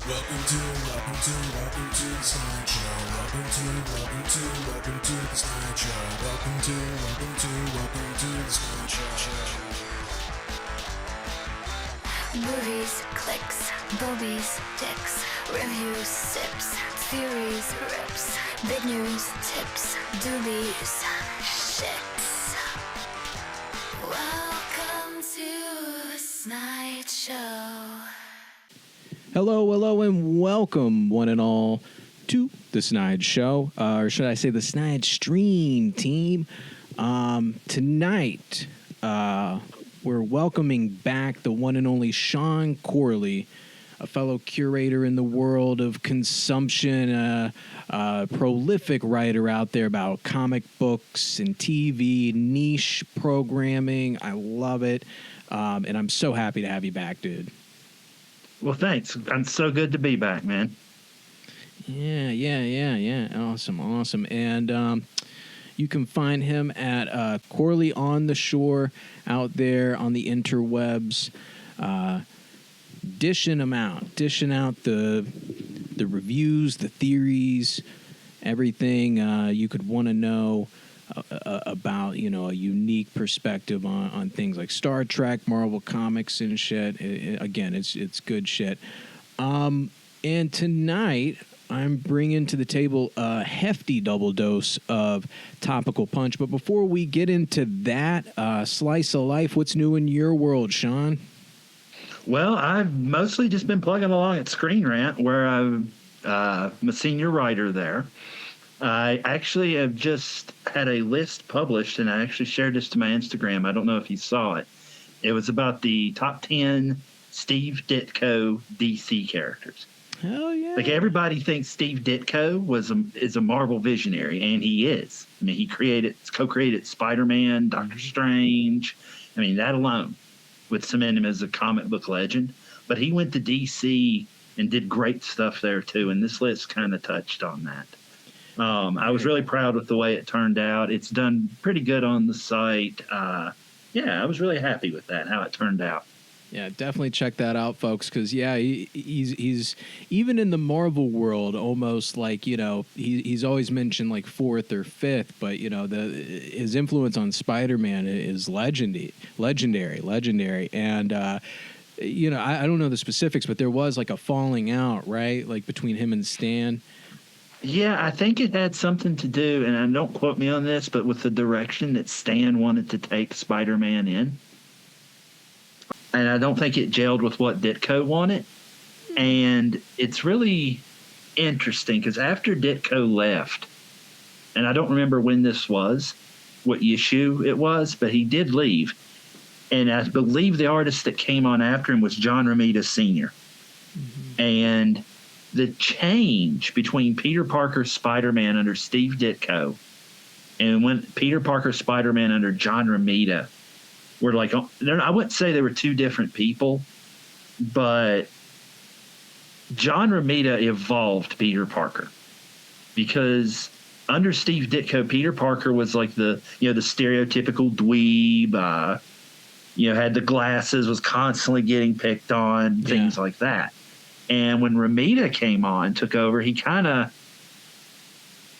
Welcome to the Snide Show. Welcome to the Snide Show. Welcome to the Snide Show. Movies, clicks, boobies, dicks, reviews, sips, theories, rips, big news, tips, doobies, shits. Welcome to the Snide Show. Hello, and welcome, one and all, to the Snide Show, or should I say the Snide Stream team. Tonight, we're welcoming back the one and only Shaun Corley, a fellow curator in the world of consumption, prolific writer out there about comic books and TV, niche programming. I love it, and I'm so happy to have you back, dude. Well, thanks. I'm so good to be back, man. Yeah. Awesome. And you can find him at Corley on the Shore out there on the interwebs, dishing out the reviews, the theories, everything you could want to know about, a unique perspective on things like Star Trek, Marvel Comics, and shit. Again, it's good shit. And tonight, I'm bringing to the table a hefty double dose of topical punch. But before we get into that, slice of life, what's new in your world, Shaun? Well, I've mostly just been plugging along at Screen Rant, where I'm a senior writer there. I actually have just had a list published, and I actually shared this to my Instagram. I don't know if you saw it. It was about the top 10 Steve Ditko DC characters. Hell yeah. Like, everybody thinks Steve Ditko is a Marvel visionary, and he is. I mean, he co-created Spider-Man, Doctor Strange. I mean, that alone would cement him as a comic book legend. But he went to DC and did great stuff there, too, and this list kind of touched on that. I was really proud with the way it turned out. It's done pretty good on the site. I was really happy with that, how it turned out. Yeah, definitely check that out, folks, because, he's even in the Marvel world almost like, he's always mentioned like fourth or fifth, but, his influence on Spider-Man is legendary. And, I don't know the specifics, but there was like a falling out, right, like between him and Stan. Yeah, I think it had something to do, and don't quote me on this, but with the direction that Stan wanted to take Spider-Man in. And I don't think it gelled with what Ditko wanted. And it's really interesting because after Ditko left, and I don't remember when this was, what issue it was, but he did leave. And I believe the artist that came on after him was John Romita Sr. Mm-hmm. And the change between Peter Parker's Spider-Man under Steve Ditko and when Peter Parker's Spider-Man under John Romita were like, I wouldn't say they were two different people, but John Romita evolved Peter Parker because under Steve Ditko, Peter Parker was like the stereotypical dweeb, had the glasses, was constantly getting picked on, things like that. And when Romita took over, he kind of,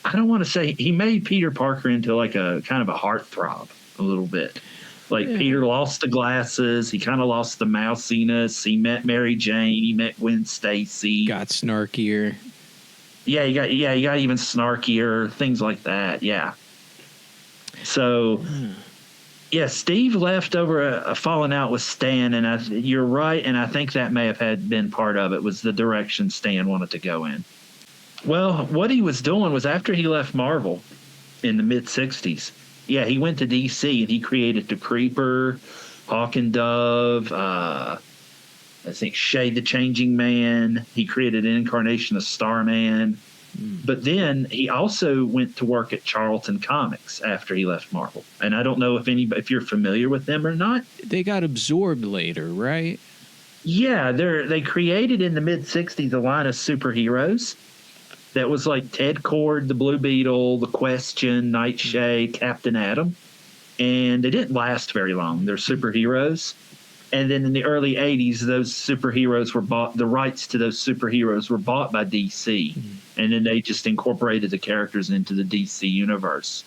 I don't want to say, he made Peter Parker into like a kind of a heartthrob a little bit. Like Peter lost the glasses. He kind of lost the mousiness. He met Mary Jane. He met Gwen Stacy. Got snarkier. Yeah, he got even snarkier, things like that. Yeah. So, Steve left over a falling out with Stan, and you're right, and I think that may have been part of it, was the direction Stan wanted to go in. Well, what he was doing was after he left Marvel in the mid-'60s, he went to DC, and he created the Creeper, Hawk and Dove, I think Shade the Changing Man. He created an incarnation of Starman. But then he also went to work at Charlton Comics after he left Marvel. And I don't know if you're familiar with them or not. They got absorbed later, right? Yeah, they created in the mid-'60s a line of superheroes that was like Ted Kord, the Blue Beetle, the Question, Nightshade, Captain Atom. And they didn't last very long. They're superheroes. And then in the early 80s, those superheroes were bought, the rights to those superheroes were bought by DC. And then they just incorporated the characters into the DC universe.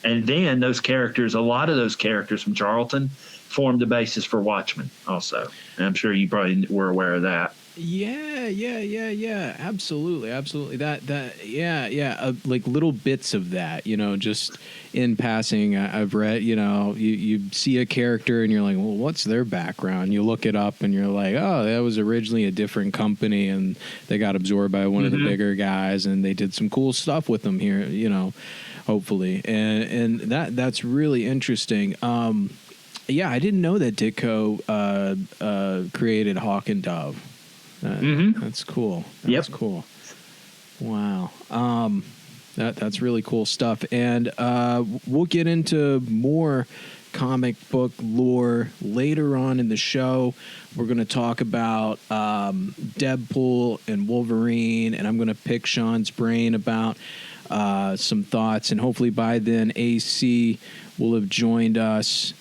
And then those characters, a lot of those characters from Charlton, formed the basis for Watchmen also. And I'm sure you probably were aware of that. Yeah. Absolutely. That. Like little bits of that, just in passing. I've read, you see a character and you're like, well, what's their background? You look it up and you're like, oh, that was originally a different company and they got absorbed by one of the bigger guys and they did some cool stuff with them here, hopefully. And that's really interesting. Yeah, I didn't know that Ditko created Hawk and Dove. That's cool. That's cool. Wow. That's really cool stuff. And we'll get into more comic book lore later on in the show. We're going to talk about Deadpool and Wolverine, and I'm going to pick Shaun's brain about some thoughts. And hopefully by then, AC will have joined us.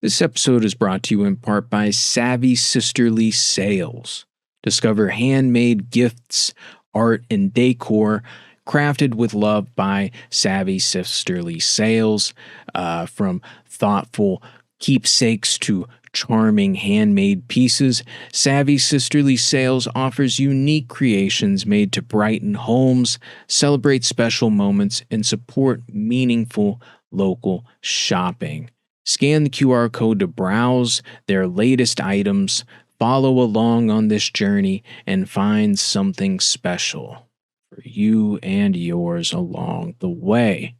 This episode is brought to you in part by Savvy Sisterly Sales. Discover handmade gifts, art, and decor crafted with love by Savvy Sisterly Sales. From thoughtful keepsakes to charming handmade pieces, Savvy Sisterly Sales offers unique creations made to brighten homes, celebrate special moments, and support meaningful local shopping. Scan the QR code to browse their latest items, follow along on this journey, and find something special for you and yours along the way.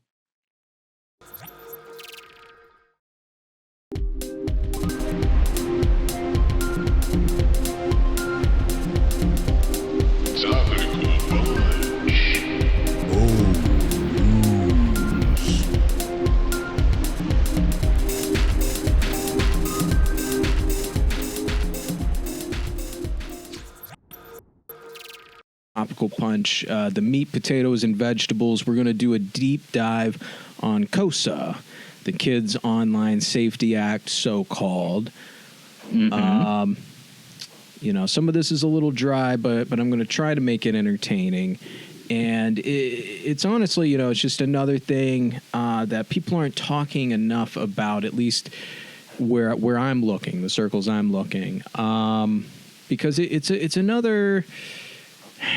Tropical Punch, the meat, potatoes, and vegetables. We're going to do a deep dive on KOSA, the Kids Online Safety Act, so-called. Some of this is a little dry, but I'm going to try to make it entertaining. And it's honestly, it's just another thing that people aren't talking enough about, at least where I'm looking, the circles I'm looking, because it's another.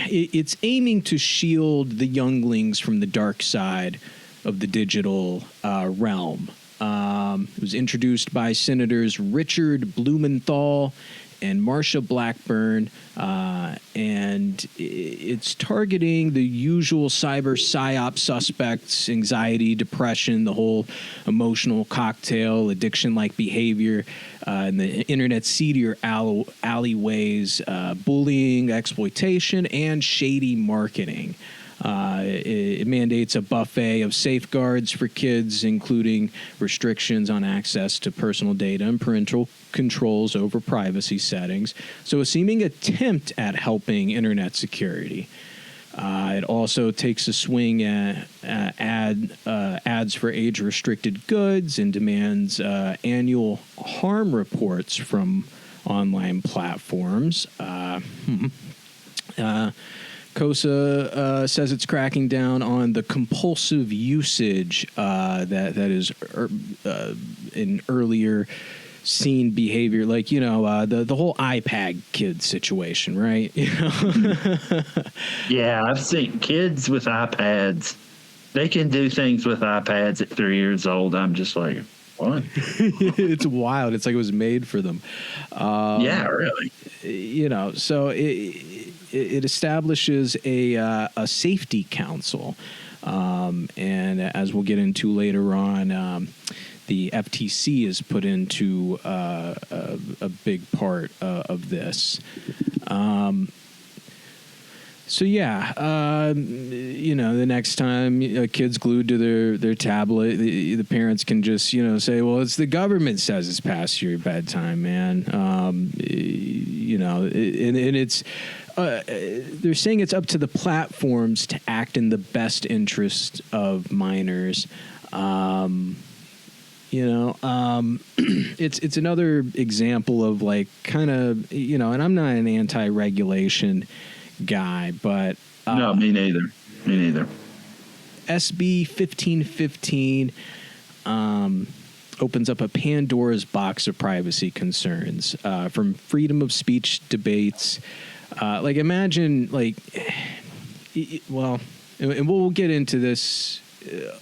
It's aiming to shield the younglings from the dark side of the digital realm. It was introduced by Senators Richard Blumenthal and Marsha Blackburn, and it's targeting the usual cyber psyop suspects: anxiety, depression, the whole emotional cocktail, addiction-like behavior, in the internet's seedier alleyways, bullying, exploitation, and shady marketing. It mandates a buffet of safeguards for kids, including restrictions on access to personal data and parental controls over privacy settings. So a seeming attempt at helping internet security. It also takes a swing at ads for age-restricted goods and demands annual harm reports from online platforms. KOSA says it's cracking down on the compulsive usage that is in earlier seen behavior, like the whole iPad kid situation, right? Yeah, I've seen kids with iPads. They can do things with iPads at 3 years old. I'm just like, what? It's wild. It's like it was made for them. Yeah, really. So it establishes a safety council, and as we'll get into later on, the FTC is put into a big part of this. The next time a kid's glued to their tablet, the parents can just, say, well, it's the government says it's past your bedtime, man. And it's, they're saying it's up to the platforms to act in the best interest of minors. It's another example of like kind of, and I'm not an anti-regulation guy, but no, me neither. SB 1515 opens up a Pandora's box of privacy concerns, from freedom of speech debates. Like imagine and we'll get into this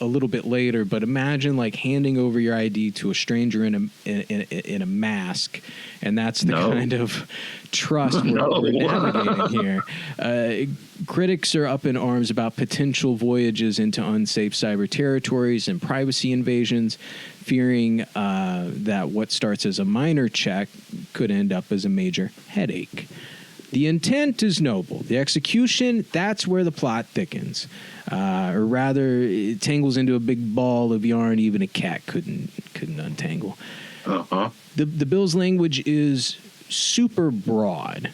a little bit later, but imagine like handing over your ID to a stranger in a mask, and that's the kind of trust we're navigating here. Critics are up in arms about potential voyages into unsafe cyber territories and privacy invasions, fearing that what starts as a minor check could end up as a major headache. The intent is noble. The execution, that's where the plot thickens. Or rather, it tangles into a big ball of yarn even a cat couldn't untangle. Uh-huh. The bill's language is super broad.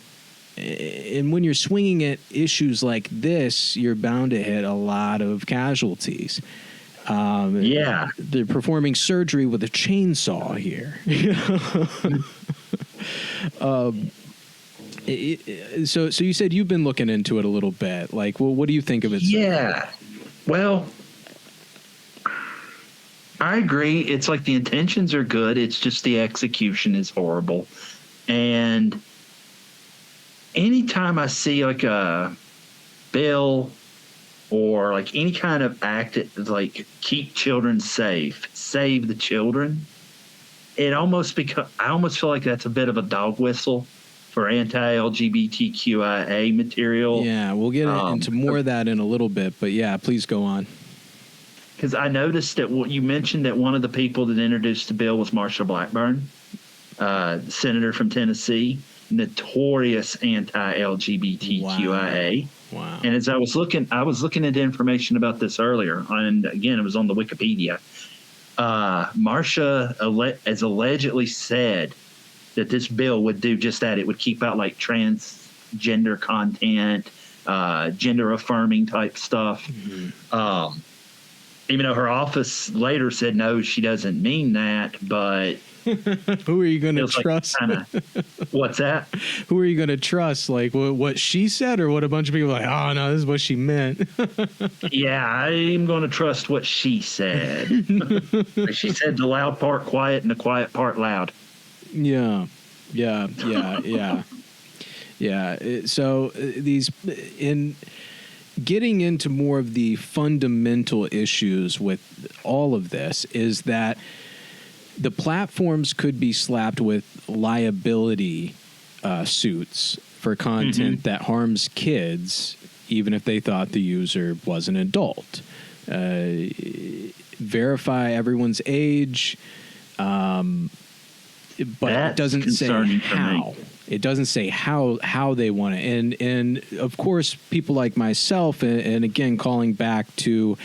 And when you're swinging at issues like this, you're bound to hit a lot of casualties. They're performing surgery with a chainsaw here. So you said you've been looking into it a little bit. Like, well, what do you think of it? Yeah. Well, I agree. It's like the intentions are good. It's just the execution is horrible. And anytime I see like a bill or like any kind of act that like keep children safe, save the children, I almost feel like that's a bit of a dog whistle for anti-LGBTQIA material. Yeah, we'll get into more of that in a little bit, but yeah, please go on. Because I noticed that what you mentioned that one of the people that introduced the bill was Marsha Blackburn, senator from Tennessee, notorious anti-LGBTQIA. Wow. And as I was looking at information about this earlier, and again, it was on the Wikipedia. Marsha has allegedly said that this bill would do just that. It would keep out like transgender content, gender affirming type stuff. Mm-hmm. Even though her office later said, no, she doesn't mean that, but who are you going to trust? Like what's that? Who are you going to trust? Like what she said, or what a bunch of people are like, oh no, this is what she meant. Yeah, I'm going to trust what she said. She said the loud part quiet and the quiet part loud. Yeah. So these in getting into more of the fundamental issues with all of this is that the platforms could be slapped with liability suits for content that harms kids, even if they thought the user was an adult. Verify everyone's age. But it doesn't say how. It doesn't say how they want it. And of course, people like myself, and again, calling back to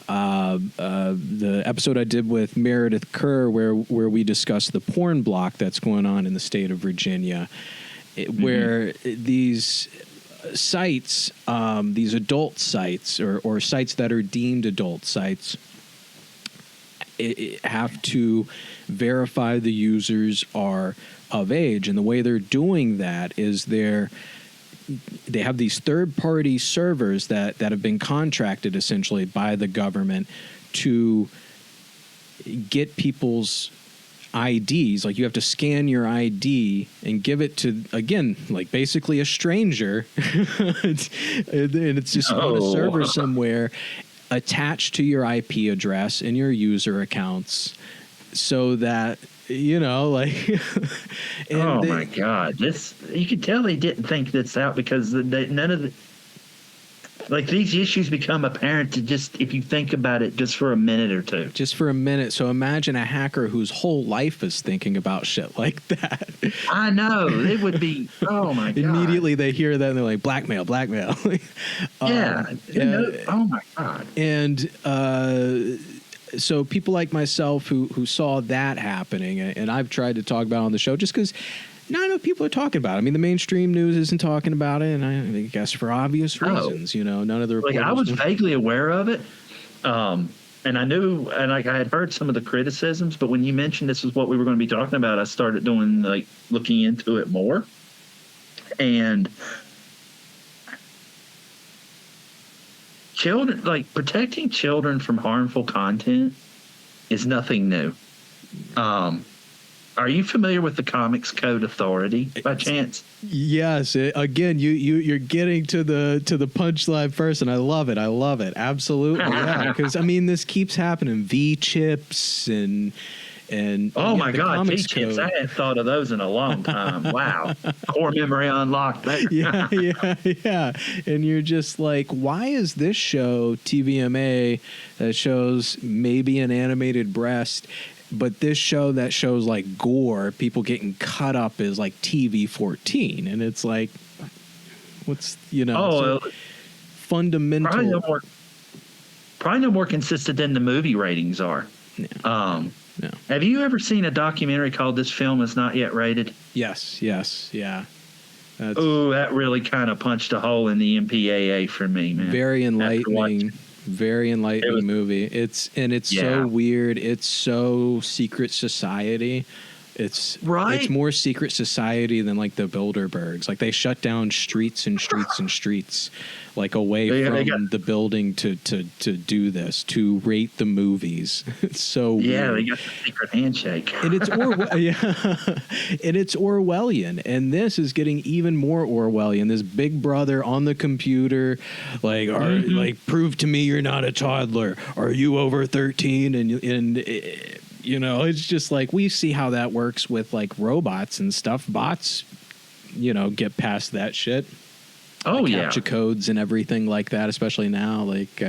the episode I did with Meredith Kerr, where we discussed the porn block that's going on in the state of Virginia, where these sites, these adult sites or sites that are deemed adult sites, have to verify the users are of age. And the way they're doing that is they have these third-party servers that have been contracted essentially by the government to get people's IDs. Like you have to scan your ID and give it to, again, like basically a stranger. and it's just on a server somewhere attached to your IP address and your user accounts, so that my God, this, you could tell they didn't think this out, because none of the, like, these issues become apparent to just, if you think about it just for a minute or two. Just for a minute. So imagine a hacker whose whole life is thinking about shit like that. I know. It would be, oh my God. Immediately they hear that and they're like, blackmail. Yeah. Oh my God. And so people like myself who saw that happening, and I've tried to talk about it on the show just because now I know people are talking about it. I mean, the mainstream news isn't talking about it, and I guess for obvious reasons, none of the reporters. Like, I was vaguely aware of it, and I knew, and like I had heard some of the criticisms, but when you mentioned this is what we were going to be talking about, I started doing like looking into it more. And children, like protecting children from harmful content is nothing new. Are you familiar with the Comics Code Authority by chance? Yes. Again, you're getting to the punchline first, and I love it. Absolutely. Yeah. Because I mean, this keeps happening. V-chips and oh my the God, Comics V-chips! Code. I hadn't thought of those in a long time. Wow, core memory unlocked there. yeah. And you're just like, why is this show TVMA that shows maybe an animated breast? But this show that shows like gore, people getting cut up is like TV-14, and it's like, what's fundamental? Probably no more consistent than the movie ratings are. No. No. Have you ever seen a documentary called "This Film Is Not Yet Rated"? Yes, yeah. Oh, that really kind of punched a hole in the MPAA for me, man. Very enlightening. Very enlightening movie. It's so weird. It's so secret society. It's right. It's more secret society than like the Bilderbergs. Like they shut down streets and streets and streets, like away from the building to do this, to rate the movies. It's so weird. They got the secret handshake. And it's and it's Orwellian. And this is getting even more Orwellian. This big brother on the computer, like, like, prove to me you're not a toddler. Are you over 13? And it's just like we see how that works with like robots and stuff. Bots, get past that shit. Oh, like yeah. CAPTCHA codes and everything like that, especially now, like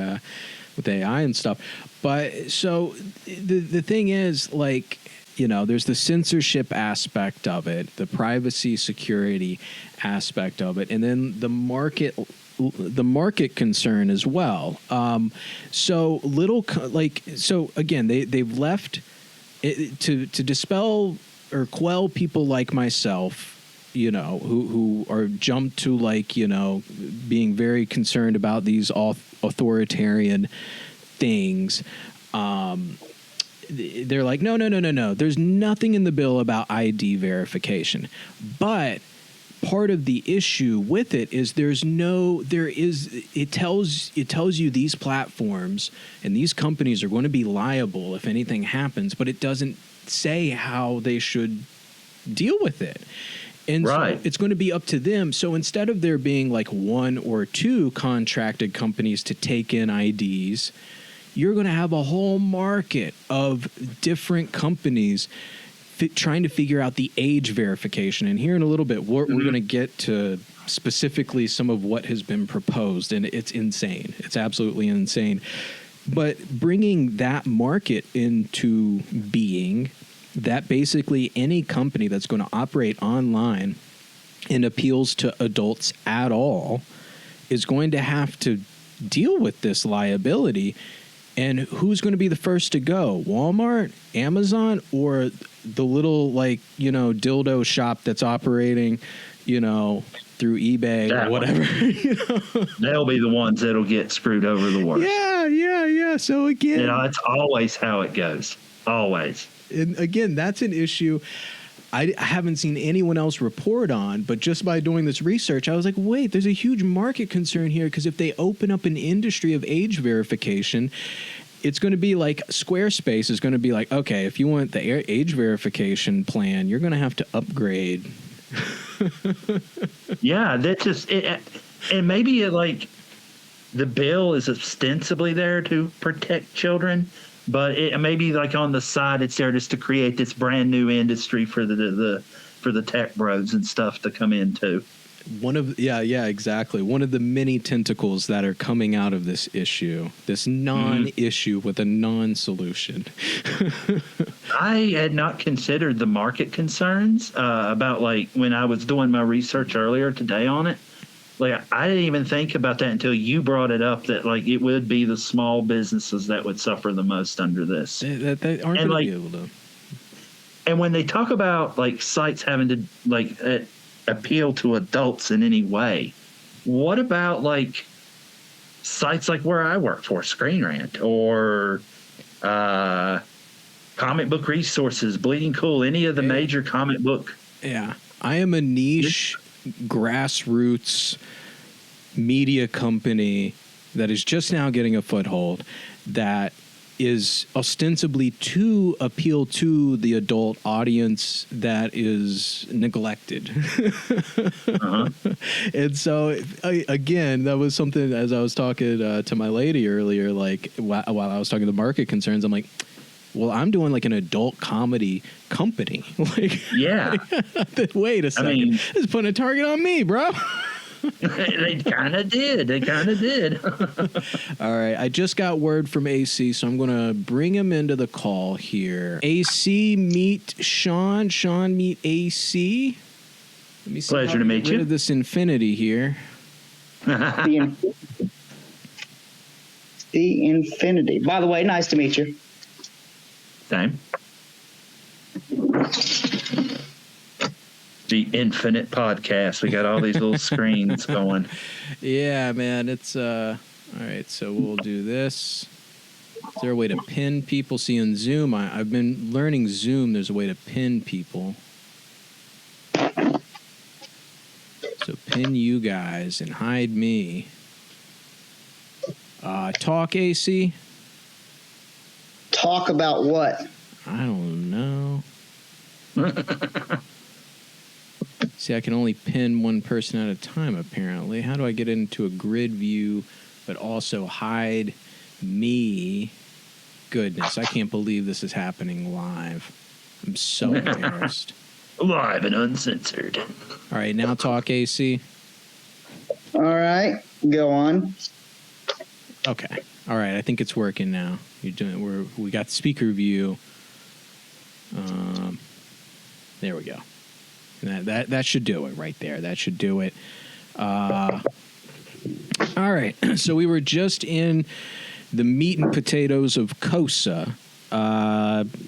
with AI and stuff. But so the thing is, like, there's the censorship aspect of it, the privacy security aspect of it, and then the market concern as well. So again, they've left it to dispel or quell people like myself, who are jumped to like, being very concerned about these authoritarian things. They're like, no. There's nothing in the bill about ID verification. But part of the issue with it is it tells you these platforms and these companies are going to be liable if anything happens, but it doesn't say how they should deal with it. And so it's going to be up to them. So instead of there being like one or two contracted companies to take in IDs, you're going to have a whole market of different companies trying to figure out the age verification. And here in a little bit, we're going to get to specifically some of what has been proposed, and it's insane. It's absolutely insane. But bringing that market into being, that basically any company that's going to operate online and appeals to adults at all is going to have to deal with this liability. And who's going to be the first to go? Walmart, Amazon, or the little dildo shop that's operating, through eBay or whatever? They'll be the ones that'll get screwed over the worst. Yeah. So again, it's always how it goes. Always. And again, that's an issue I haven't seen anyone else report on, but just by doing this research, I was like, wait, there's a huge market concern here, because if they open up an industry of age verification, it's going to be like Squarespace is going to be like, okay, if you want the age verification plan, you're going to have to upgrade. Yeah, that's just it. And maybe the bill is ostensibly there to protect children, but it maybe like on the side, it's there just to create this brand new industry for the tech bros and stuff to come into. Exactly. One of the many tentacles that are coming out of this issue, this non-issue with a non-solution. I had not considered the market concerns about when I was doing my research earlier today on it. I didn't even think about that until you brought it up, that it would be the small businesses that would suffer the most under this. They aren't going to be able to. And when they talk about sites having to appeal to adults in any way, what about sites like where I work for, Screen Rant, or Comic book resources, Bleeding Cool, any of the major comic book. Yeah. I am a niche grassroots media company that is just now getting a foothold that is ostensibly to appeal to the adult audience that is neglected. And so, again, that was something, as I was talking to my lady earlier, like while I was talking to market concerns, I'm like, well, I'm doing like an adult comedy company. Like, yeah. Wait a second. I mean, this is putting a target on me, bro. They kind of did. All right. I just got word from AC, so I'm going to bring him into the call here. AC, meet Shaun. Shaun, meet AC. Let me see. Pleasure to meet you. This infinity here. The infinity. By the way, nice to meet you. Same. The Infinite Podcast. We got all these little screens going. Yeah, man. It's all right. So we'll do this. Is there a way to pin people? See, in Zoom, I've been learning Zoom. There's a way to pin people. So pin you guys and hide me. Talk, AC. Talk about what? I don't know. See, I can only pin one person at a time, apparently. How do I get into a grid view, but also hide me? Goodness, I can't believe this is happening live. I'm so embarrassed. Live and uncensored. All right, now talk, AC. All right, go on. Okay. All right, I think it's working now. You're doing. We got speaker view. There we go. That should do it right there. That should do it. All right. So we were just in the meat and potatoes of KOSA,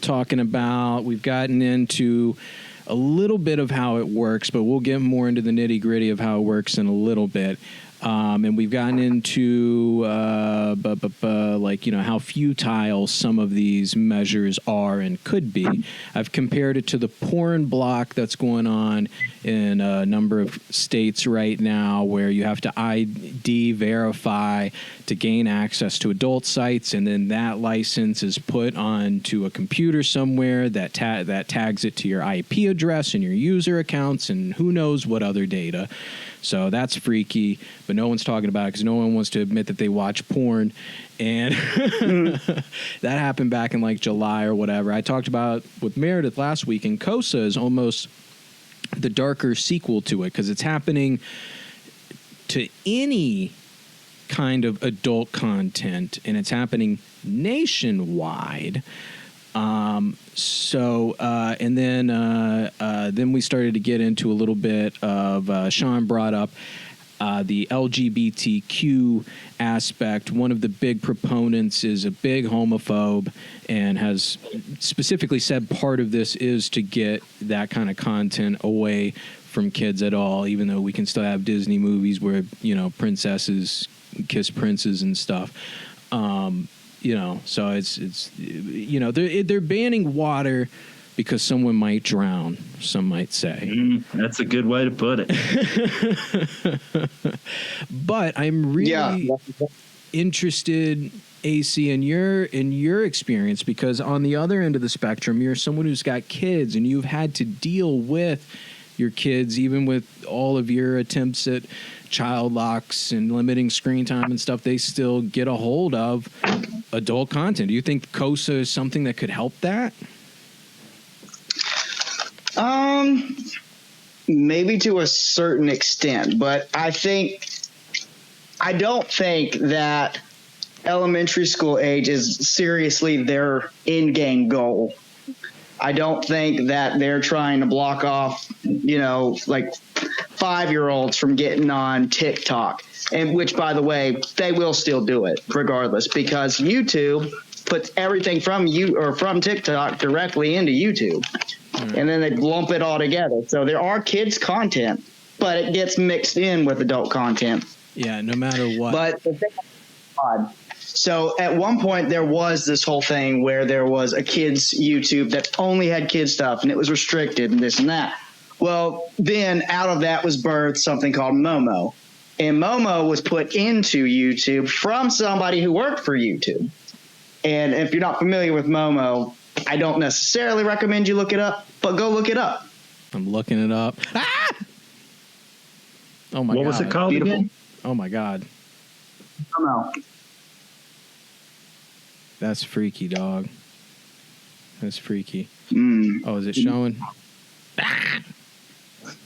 talking about. We've gotten into a little bit of how it works, but we'll get more into the nitty gritty of how it works in a little bit. And we've gotten into like, you know, how futile some of these measures are and could be. I've compared it to the porn block that's going on in a number of states right now, where you have to ID verify to gain access to adult sites, and then that license is put onto a computer somewhere that tags it to your IP address and your user accounts and who knows what other data. So that's freaky, but no one's talking about it because no one wants to admit that they watch porn. And that happened back in like July or whatever. I talked about with Meredith last week, and KOSA is almost the darker sequel to it because it's happening to any kind of adult content, and it's happening nationwide. And then we started to get into a little bit of, Shaun brought up the LGBTQ aspect. One of the big proponents is a big homophobe and has specifically said part of this is to get that kind of content away from kids at all, even though we can still have Disney movies where, you know, princesses kiss princes and stuff. You know, so it's you know, they're banning water because someone might drown, some might say. That's a good way to put it. But I'm really interested, AC, in your experience, because on the other end of the spectrum, you're someone who's got kids and you've had to deal with your kids, even with all of your attempts at child locks and limiting screen time and stuff. They still get a hold of adult content. Do you think KOSA is something that could help that? Maybe to a certain extent, but I don't think that elementary school age is seriously their in-game goal. I don't think that they're trying to block off, you know, like 5-year-olds from getting on TikTok, and which, by the way, they will still do it regardless, because YouTube puts everything from TikTok directly into YouTube, and then they lump it all together. So there are kids' content, but it gets mixed in with adult content. Yeah, no matter what. But the thing, So at one point there was this whole thing where there was a kids YouTube that only had kids stuff and it was restricted and this and that. Well, then out of that was birthed something called Momo. And Momo was put into YouTube from somebody who worked for YouTube. And if you're not familiar with Momo, I don't necessarily recommend you look it up, but go look it up. I'm looking it up. Ah! Oh my god. What was it called Beautiful. again? Oh my god. Momo. That's freaky, dog. That's freaky. Oh, is it Mm-hmm. showing?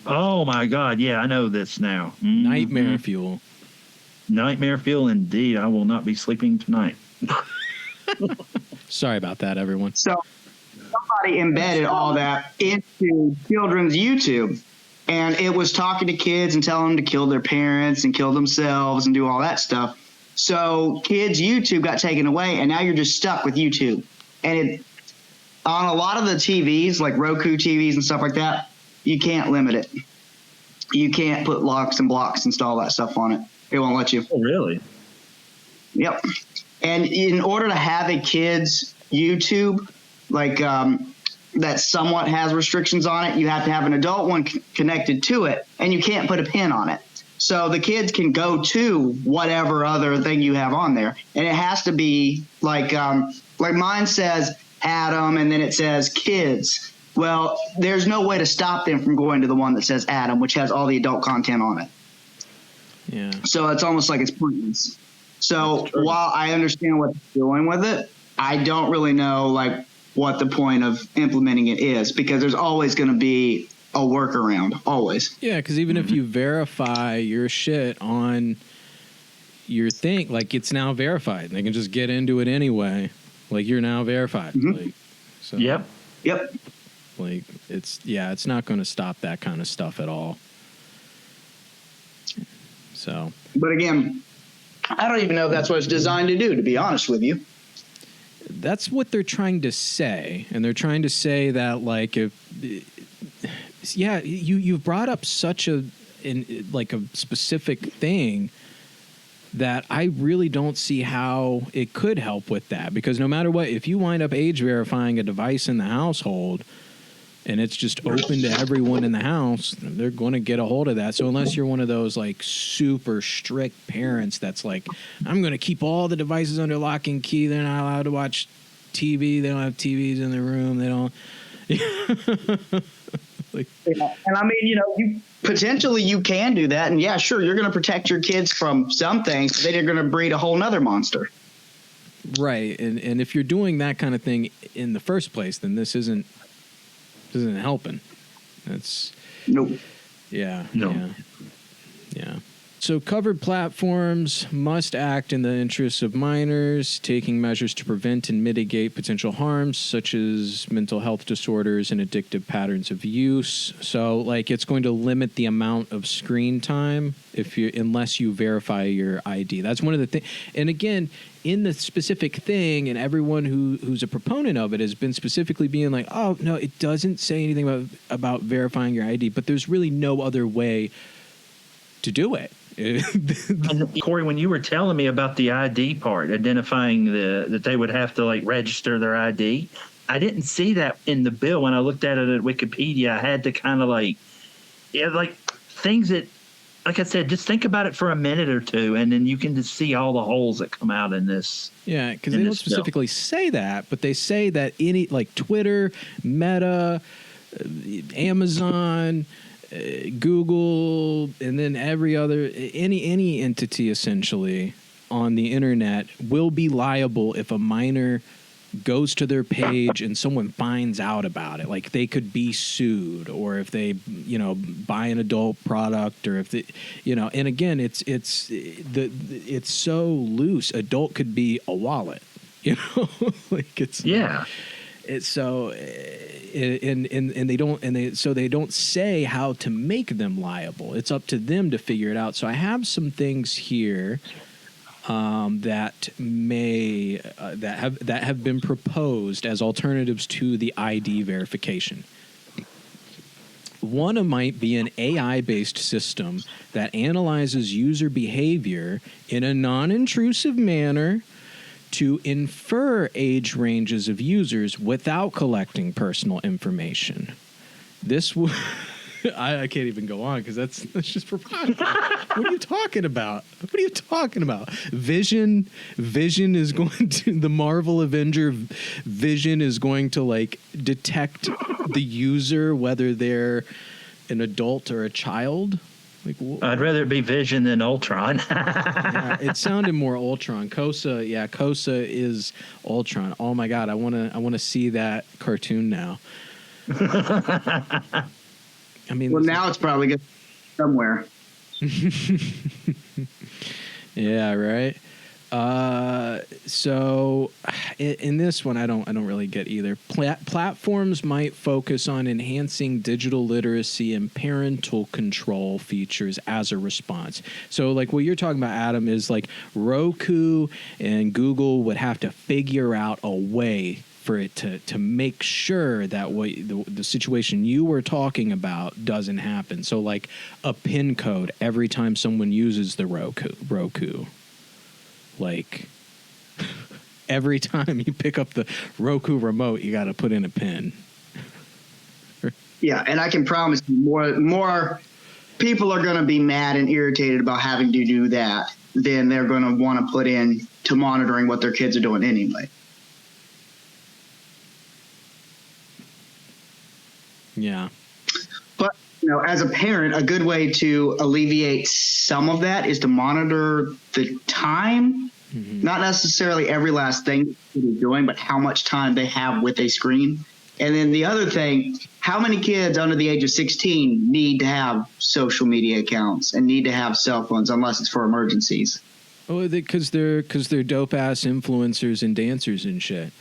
Oh my God! Yeah, I know this now. Nightmare fuel. Nightmare fuel, indeed. I will not be sleeping tonight. Sorry about that, everyone. So somebody embedded all that into children's YouTube. And it was talking to kids and telling them to kill their parents and kill themselves and do all that stuff. So kids' YouTube got taken away, and now you're just stuck with YouTube. And on a lot of the TVs, like Roku TVs and stuff like that, you can't limit it. You can't put locks and blocks and all that stuff on it. It won't let you. Oh, really? Yep. And in order to have a kid's YouTube, like that somewhat has restrictions on it, you have to have an adult one connected to it, and you can't put a pin on it. So the kids can go to whatever other thing you have on there, and it has to be like mine says Adam, and then it says kids. Well, there's no way to stop them from going to the one that says Adam, which has all the adult content on it. Yeah. So it's almost like it's pointless. So while I understand what they're doing with it, I don't really know like what the point of implementing it is, because there's always going to be a workaround, always. Yeah, because even if you verify your shit on your thing, like it's now verified. They can just get into it anyway. Like you're now verified. Like, so, Yep. Like it's not going to stop that kind of stuff at all. So. But again, I don't even know if that's what it's designed to do, to be honest with you. That's what they're trying to say, and they're trying to say that like you've brought up such a specific thing that I really don't see how it could help with that, because no matter what, if you wind up age verifying a device in the household and it's just open to everyone in the house, they're going to get a hold of that. So unless you're one of those like super strict parents that's like, I'm going to keep all the devices under lock and key, they're not allowed to watch TV, they don't have TVs in their room, they don't. Like, and I mean, you potentially you can do that, and yeah, sure, you're going to protect your kids from some things, but then you're going to breed a whole nother monster. Right, and if you're doing that kind of thing in the first place, then this isn't helping. That's Nope. yeah. No. Yeah. So covered platforms must act in the interests of minors, taking measures to prevent and mitigate potential harms such as mental health disorders and addictive patterns of use. So like it's going to limit the amount of screen time unless you verify your ID. That's one of the things. And again, in the specific thing, and everyone who's a proponent of it has been specifically being like, oh no, it doesn't say anything about verifying your ID, but there's really no other way to do it. And Cory, when you were telling me about the ID part, identifying that they would have to like register their ID, I didn't see that in the bill. When I looked at it at Wikipedia, I had to kind of like things that, like I said, just think about it for a minute or two, and then you can just see all the holes that come out in this. Yeah, because they don't specifically say that, but they say that any like Twitter, Meta, Amazon, Google, and then every other any entity essentially on the internet will be liable if a minor goes to their page and someone finds out about it. Like they could be sued, or if they buy an adult product, or if they and again it's so loose. Adult could be a wallet, like it's It's so, and they don't say how to make them liable. It's up to them to figure it out. So I have some things here that have been proposed as alternatives to the ID verification. One might be an AI-based system that analyzes user behavior in a non-intrusive manner to infer age ranges of users without collecting personal information. This would... I can't even go on because that's just preposterous. What are you talking about? What are you talking about? Vision is going to, the Marvel Avenger Vision is going to like detect the user, whether they're an adult or a child. Like, I'd rather it be Vision than Ultron. yeah, it sounded more Ultron. KOSA, yeah, KOSA is Ultron. Oh my God, I wanna see that cartoon now. I mean, Well, now it's probably good somewhere. yeah, right. So in this one, I don't really get either. Platforms might focus on enhancing digital literacy and parental control features as a response. So like what you're talking about, Adam, is like Roku and Google would have to figure out a way for it to make sure that what the situation you were talking about doesn't happen. So like a PIN code every time someone uses the Roku. Like every time you pick up the Roku remote, you got to put in a PIN. Yeah, and I can promise you more people are going to be mad and irritated about having to do that than they're going to want to put in to monitoring what their kids are doing anyway. Yeah. But, as a parent, a good way to alleviate some of that is to monitor the time, not necessarily every last thing they're doing, but how much time they have with a screen. And then the other thing, how many kids under the age of 16 need to have social media accounts and need to have cell phones unless it's for emergencies? Oh, because they're dope ass influencers and dancers and shit.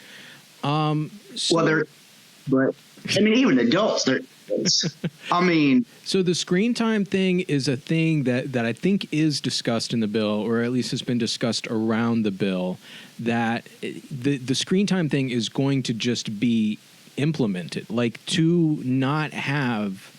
Even adults, So the screen time thing is a thing that I think is discussed in the bill, or at least has been discussed around the bill, that the screen time thing is going to just be implemented. Like, to not have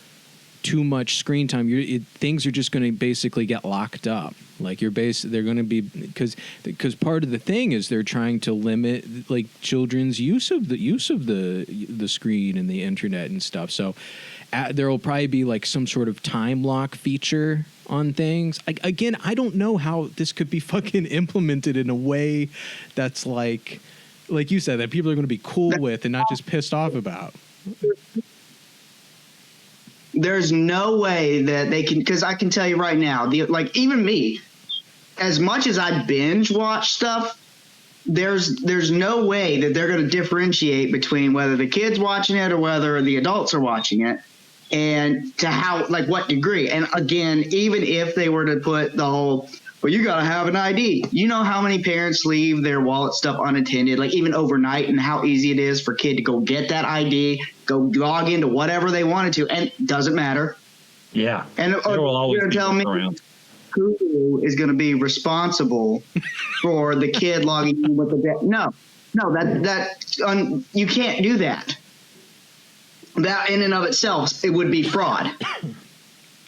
too much screen time, things are just going to basically get locked up. Like they're going to be, because part of the thing is they're trying to limit like children's use of the screen and the internet and stuff. So there will probably be like some sort of time lock feature on things. Again, I don't know how this could be fucking implemented in a way that's like you said, that people are going to be cool with and not just pissed off about. There's no way that they can, because I can tell you right now, even me, as much as I binge watch stuff, there's no way that they're going to differentiate between whether the kid's watching it or whether the adults are watching it, and to what degree. And again, even if they were to put the whole, well, you got to have an ID. You know how many parents leave their wallet stuff unattended, like even overnight, and how easy it is for a kid to go get that ID, go log into whatever they wanted to, and it doesn't matter. Yeah. And there will always you're be telling me who is going to be responsible for the kid logging in with the no, you can't do that. That in and of itself, it would be fraud,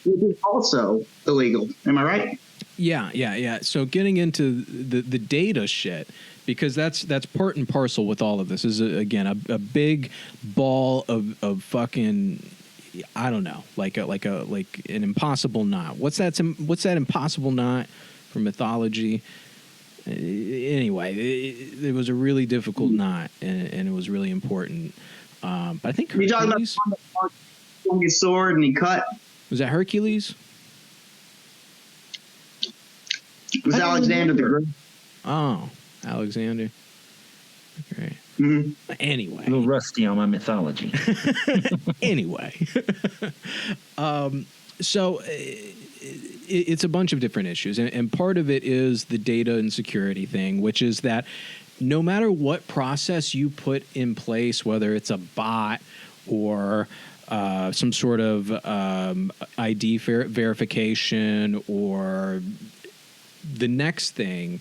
which is also illegal. Am I right? Yeah. So getting into the data shit, because that's part and parcel with all of this, is again a big ball of fucking, I don't know, like an impossible knot. What's that impossible knot from mythology? Anyway, it was a really difficult knot, and it was really important. But I think Hercules, you talking about swung his sword and he cut. Was that Hercules? It was Alexander the Great. Oh, Alexander. Okay. Mm-hmm. Anyway. A little rusty on my mythology. Anyway. So it's a bunch of different issues. And part of it is the data and security thing, which is that no matter what process you put in place, whether it's a bot or some sort of ID verification or the next thing,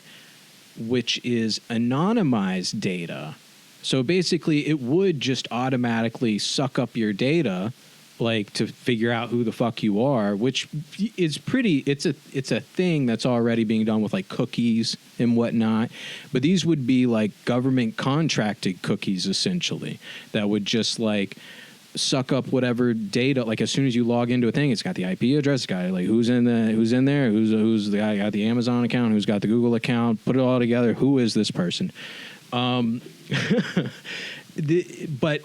which is anonymized data. So basically, it would just automatically suck up your data like to figure out who the fuck you are, which is pretty. It's a thing that's already being done with like cookies and whatnot. But these would be like government contracted cookies essentially that would just like suck up whatever data. Like as soon as you log into a thing, it's got the IP address, it's got like who's in there, who's the guy got the Amazon account, who's got the Google account. Put it all together. Who is this person? But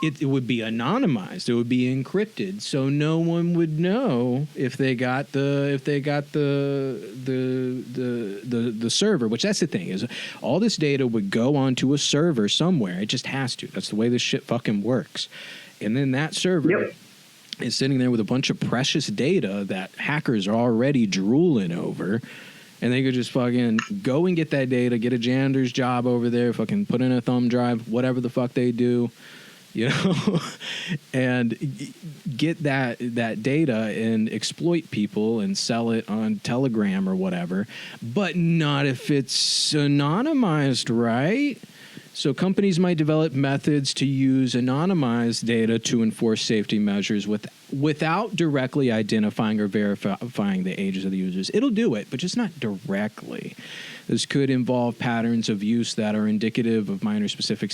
it would be anonymized. It would be encrypted, so no one would know if they got the server. Which that's the thing is, all this data would go onto a server somewhere. It just has to. That's the way this shit fucking works. And then that server is sitting there with a bunch of precious data that hackers are already drooling over. And they could just fucking go and get that data, get a janitor's job over there, fucking put in a thumb drive, whatever the fuck they do, you know, and get that data and exploit people and sell it on Telegram or whatever, but not if it's anonymized, right? So companies might develop methods to use anonymized data to enforce safety measures without directly identifying or verifying the ages of the users. It'll do it, but just not directly. This could involve patterns of use that are indicative of minor-specific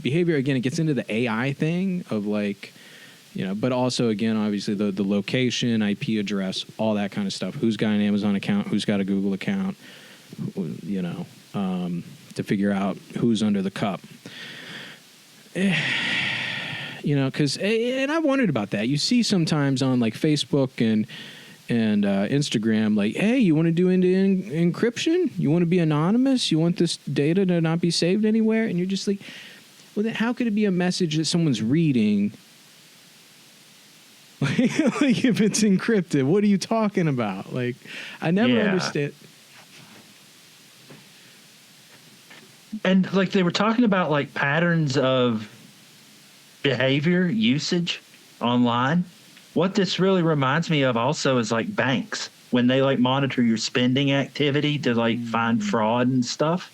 behavior. Again, it gets into the AI thing of like, you know, but also, again, obviously the location, IP address, all that kind of stuff. Who's got an Amazon account? Who's got a Google account? You know, to figure out who's under the cup. You know, because, and I wondered about that. You see sometimes on like Facebook and Instagram, like, hey, you want to do end-to-end encryption? You want to be anonymous? You want this data to not be saved anywhere? And you're just like, well, then how could it be a message that someone's reading? Like if it's encrypted, what are you talking about? Like, I never understand. And like they were talking about like patterns of behavior usage online. What this really reminds me of also is like banks when they like monitor your spending activity to like find fraud and stuff.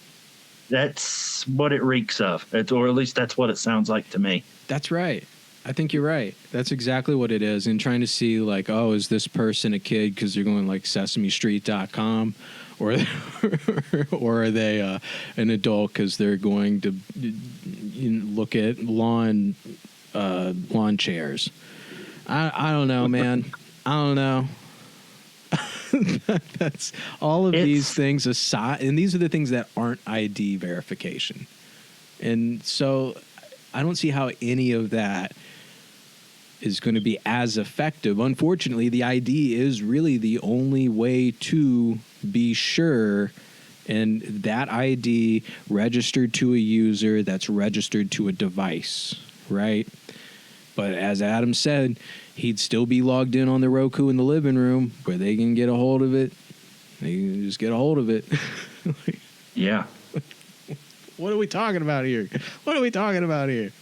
That's what it reeks of, or at least that's what it sounds like to me. That's right. I think you're right. That's exactly what it is. And trying to see like, oh, is this person a kid because they're going like SesameStreet.com? Or are they an adult because they're going to look at lawn chairs? I don't know, man. I don't know. That's all of these things aside, and these are the things that aren't ID verification. And so I don't see how any of that is going to be as effective. Unfortunately, the ID is really the only way to be sure, and that ID registered to a user that's registered to a device, right? But as Adam said, he'd still be logged in on the Roku in the living room where they can get a hold of it. They can just get a hold of it. Yeah. What are we talking about here? What are we talking about here?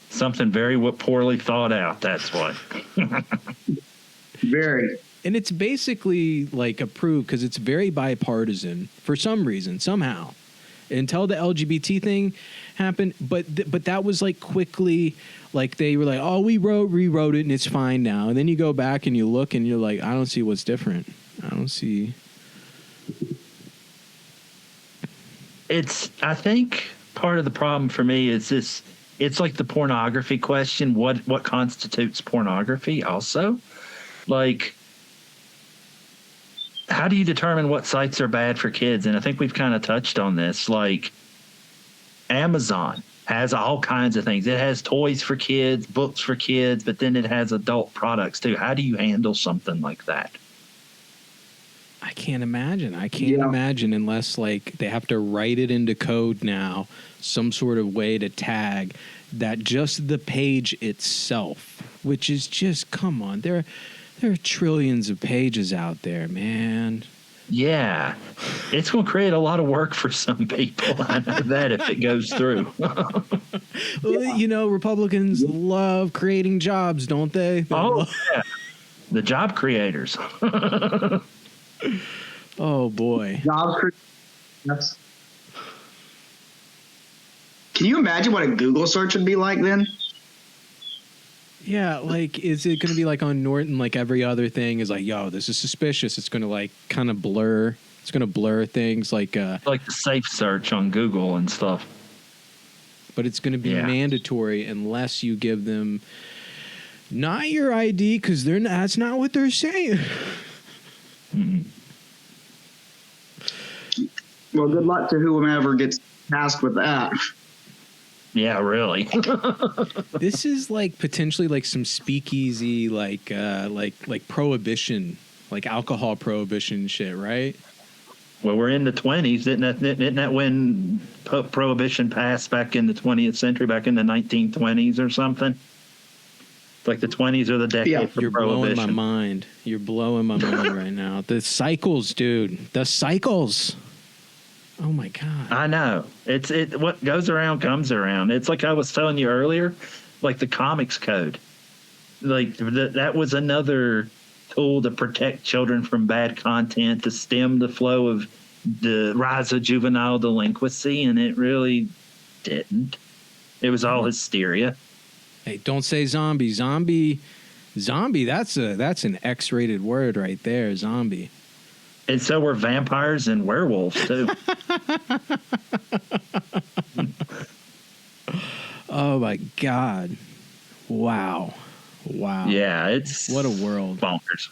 Something very poorly thought out, that's why. Very. And it's basically like approved because it's very bipartisan for some reason, somehow. Until the LGBT thing happened, but that was like quickly, like they were like, oh, we rewrote it and it's fine now. And then you go back and you look and you're like, I don't see what's different. I don't see. I think part of the problem for me is this. It's like the pornography question. What constitutes pornography also? Like, how do you determine what sites are bad for kids? And I think we've kind of touched on this. Like, Amazon has all kinds of things. It has toys for kids, books for kids, but then it has adult products too. How do you handle something like that? I can't imagine. I can't imagine unless like they have to write it into code now, some sort of way to tag that just the page itself, which is just, come on, there are trillions of pages out there, man. Yeah, it's going to create a lot of work for some people. I know that if it goes through. Well, you know, Republicans love creating jobs, don't they? Yeah, the job creators. Oh boy. Yes. Can you imagine what a Google search would be like then? Yeah, like, is it going to be like on Norton, like every other thing is like, yo, this is suspicious. It's going to like kind of blur. It's going to blur things like the safe search on Google and stuff. But it's going to be mandatory unless you give them not your ID, because that's not what they're saying. Mm-hmm. Well, good luck to whomever gets tasked with that. Yeah, really. This is like potentially like some speakeasy, like prohibition, like alcohol prohibition shit, right? Well, we're in the 20s. Isn't that when prohibition passed back in the 20th century, back in the 1920s or something? Like the 20s are the decade for You're prohibition. blowing my mind. You're blowing my mind right now. The cycles, dude. The cycles. Oh my God. I know. It what goes around comes around. It's like I was telling you earlier, like the comics code. Like that was another tool to protect children from bad content, to stem the flow of the rise of juvenile delinquency, and it really didn't. It was all hysteria. Hey, don't say zombie. Zombie, that's an X-rated word right there, zombie. And so were vampires and werewolves, too. Oh, my God. Wow. Yeah, it's... What a world. Bonkers.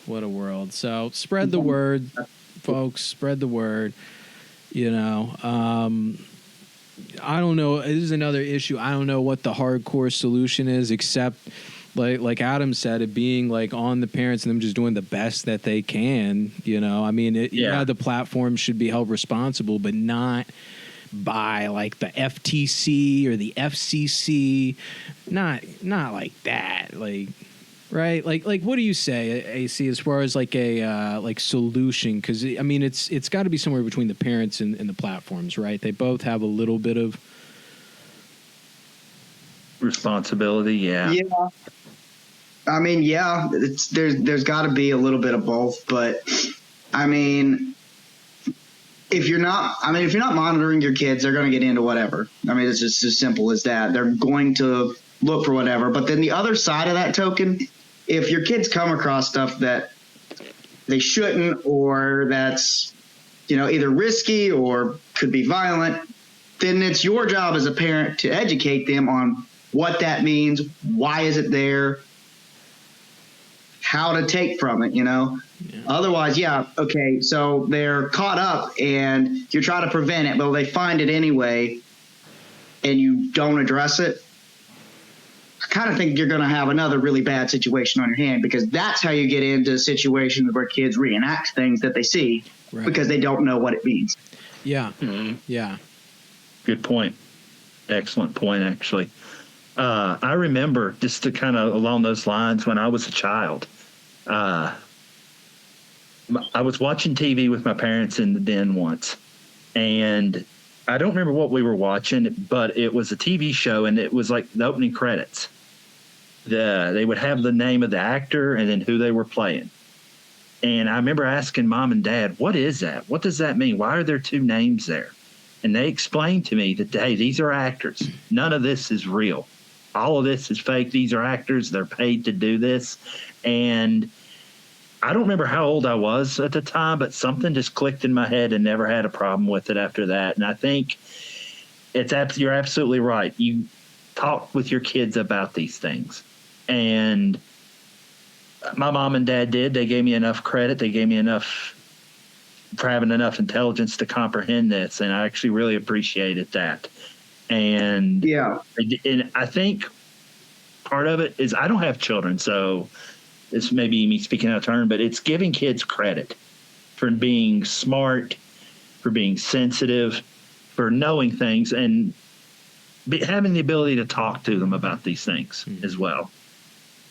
What a world. So spread the word, folks. Spread the word. You know, I don't know. This is another issue. I don't know what the hardcore solution is, except... Like Adam said, it being like on the parents and them just doing the best that they can, you know. I mean, the platform should be held responsible, but not by like the FTC or the FCC, not like that, like, right? Like what do you say, AC, as far as like a like solution? Because I mean, it's got to be somewhere between the parents and the platforms, right? They both have a little bit of responsibility. Yeah. I mean, there's got to be a little bit of both, but I mean, if you're not monitoring your kids, they're going to get into whatever. I mean, it's just as simple as that. They're going to look for whatever. But then the other side of that token, if your kids come across stuff that they shouldn't, or that's, you know, either risky or could be violent, then it's your job as a parent to educate them on what that means, why is it there, how to take from it, you know. Yeah. Otherwise, okay, so they're caught up and you're trying to prevent it, but they find it anyway and you don't address it. I kind of think you're going to have another really bad situation on your hand, because that's how you get into situations where kids reenact things that they see because they don't know what it means. Yeah. Mm-hmm. Yeah. Good point. Excellent point, actually. I remember, just to kind of along those lines, when I was a child, I was watching TV with my parents in the den once, and I don't remember what we were watching, but it was a TV show, and it was like the opening credits. They would have the name of the actor and then who they were playing. And I remember asking Mom and Dad, what is that? What does that mean? Why are there two names there? And they explained to me that, hey, these are actors. None of this is real. All of this is fake. These are actors. They're paid to do this. And I don't remember how old I was at the time, but something just clicked in my head and never had a problem with it after that. And I think you're absolutely right. You talk with your kids about these things. And my mom and dad did. They gave me enough credit. They gave me enough for having enough intelligence to comprehend this. And I actually really appreciated that. And and I think part of it is I don't have children, so this may be me speaking out of turn, but it's giving kids credit for being smart, for being sensitive, for knowing things, and having the ability to talk to them about these things as well.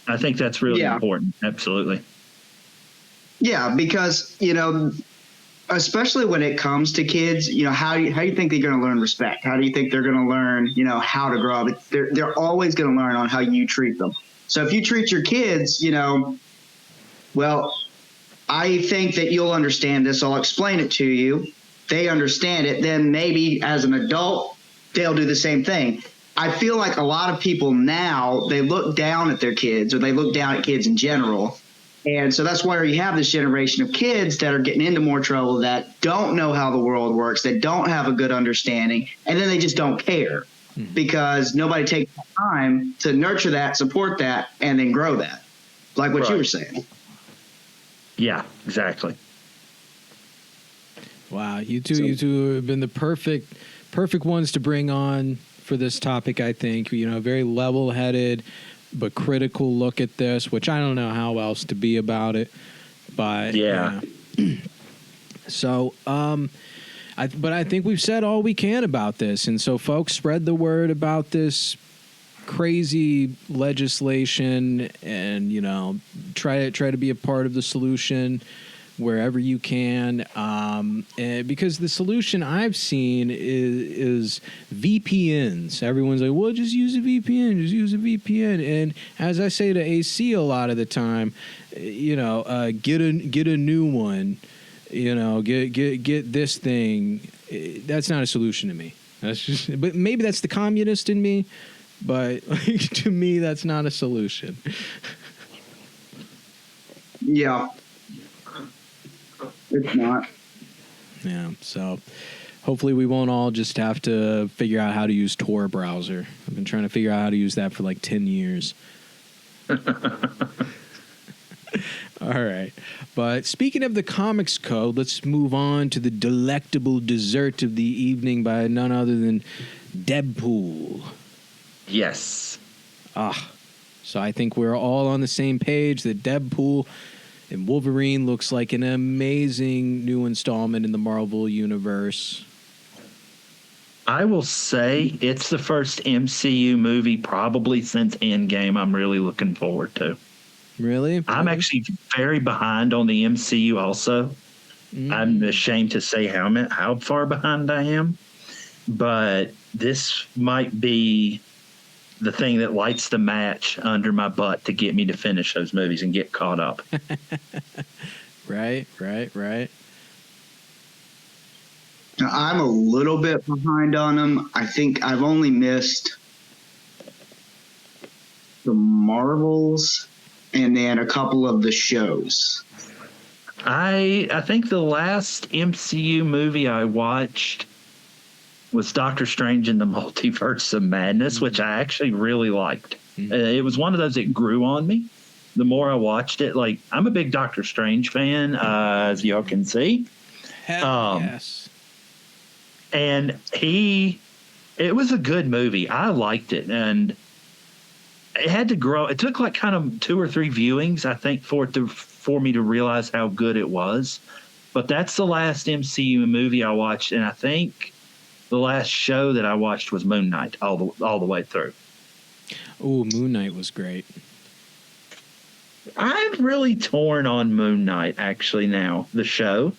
I think that's really important. Absolutely. Yeah, because, you know, especially when it comes to kids, you know, how do you think they're going to learn respect? How do you think they're going to learn, you know, how to grow up? They're always going to learn on how you treat them. So if you treat your kids, you know, well, I think that you'll understand this. I'll explain it to you. They understand it. Then maybe as an adult, they'll do the same thing. I feel like a lot of people now, they look down at their kids, or they look down at kids in general. And so that's why you have this generation of kids that are getting into more trouble, that don't know how the world works, that don't have a good understanding, and then they just don't care because nobody takes the time to nurture that, support that, and then grow that, like what you were saying. Yeah, exactly. Wow, you two have been the perfect ones to bring on for this topic. I think, you know, very level-headed but critical look at this, which I don't know how else to be about it. But yeah. So, but I think we've said all we can about this, and so folks, spread the word about this crazy legislation, and you know, try to be a part of the solution wherever you can, and because the solution I've seen is VPNs. Everyone's like, well, just use a VPN, just use a VPN. And as I say to AC a lot of the time, you know, get a new one, you know, get this thing. That's not a solution to me. That's just, but maybe that's the communist in me, but like, to me, that's not a solution. Yeah. It's not. Yeah, so hopefully we won't all just have to figure out how to use Tor browser. I've been trying to figure out how to use that for like 10 years. All right. But speaking of the Comics Code, let's move on to the delectable dessert of the evening by none other than Deadpool. Yes. So I think we're all on the same page that Deadpool and Wolverine looks like an amazing new installment in the Marvel Universe. I will say it's the first MCU movie probably since Endgame I'm really looking forward to. Really? I'm actually very behind on the MCU also. I'm ashamed to say how far behind I am. But this might be the thing that lights the match under my butt to get me to finish those movies and get caught up. Right. Now, I'm a little bit behind on them. I think I've only missed the Marvels and then a couple of the shows. I think the last MCU movie I watched was Doctor Strange in the Multiverse of Madness, which I actually really liked. It was one of those that grew on me. The more I watched it, like, I'm a big Doctor Strange fan, as y'all can see. Hell yes. And it was a good movie. I liked it, and it had to grow. It took like kind of 2 or 3 viewings, I think, for me to realize how good it was. But that's the last MCU movie I watched, and I think the last show that I watched was Moon Knight all the way through. Oh, Moon Knight was great. I'm really torn on Moon Knight, actually, now, the show.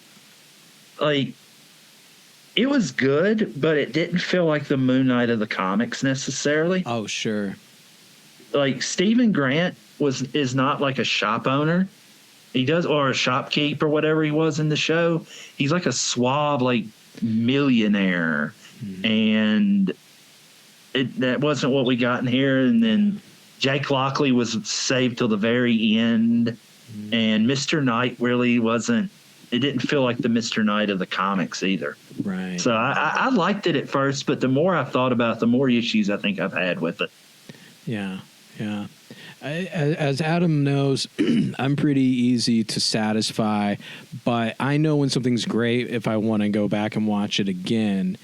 Like, it was good, but it didn't feel like the Moon Knight of the comics necessarily. Oh, sure. Like, Stephen Grant is not like a shop owner. He does, or a shopkeep or whatever he was in the show. He's like a suave, like, millionaire. And that wasn't what we got in here. And then Jake Lockley was saved till the very end. And Mr. Knight really wasn't. It didn't feel like the Mr. Knight of the comics either. Right. So I liked it at first, but the more I've thought about it, the more issues I think I've had with it. Yeah. As Adam knows, I'm pretty easy to satisfy, but I know when something's great if I want to go back and watch it again.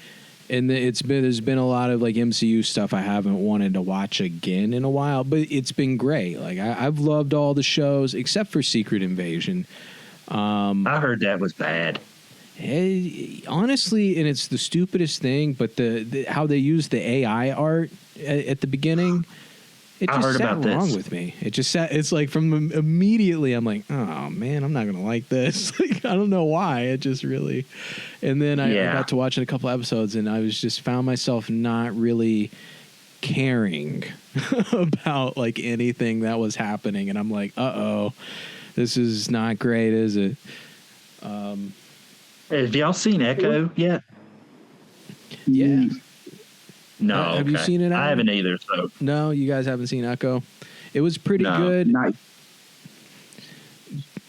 And there's been a lot of like MCU stuff I haven't wanted to watch again in a while, but it's been great. Like I've loved all the shows except for Secret Invasion. I heard that was bad. Honestly, and it's the stupidest thing, but the how they use the AI art at the beginning. It just sat wrong with me. It just sat. It's like from immediately, I'm like, oh man, I'm not gonna like this. Like, I don't know why. It just really. And then I got to watch it a couple episodes, and I was just found myself not really caring about like anything that was happening, and I'm like, this is not great, is it? Have y'all seen Echo yet? Yeah. No, Have you seen it? I haven't either. So no, you guys haven't seen Echo. It was pretty No, good. Not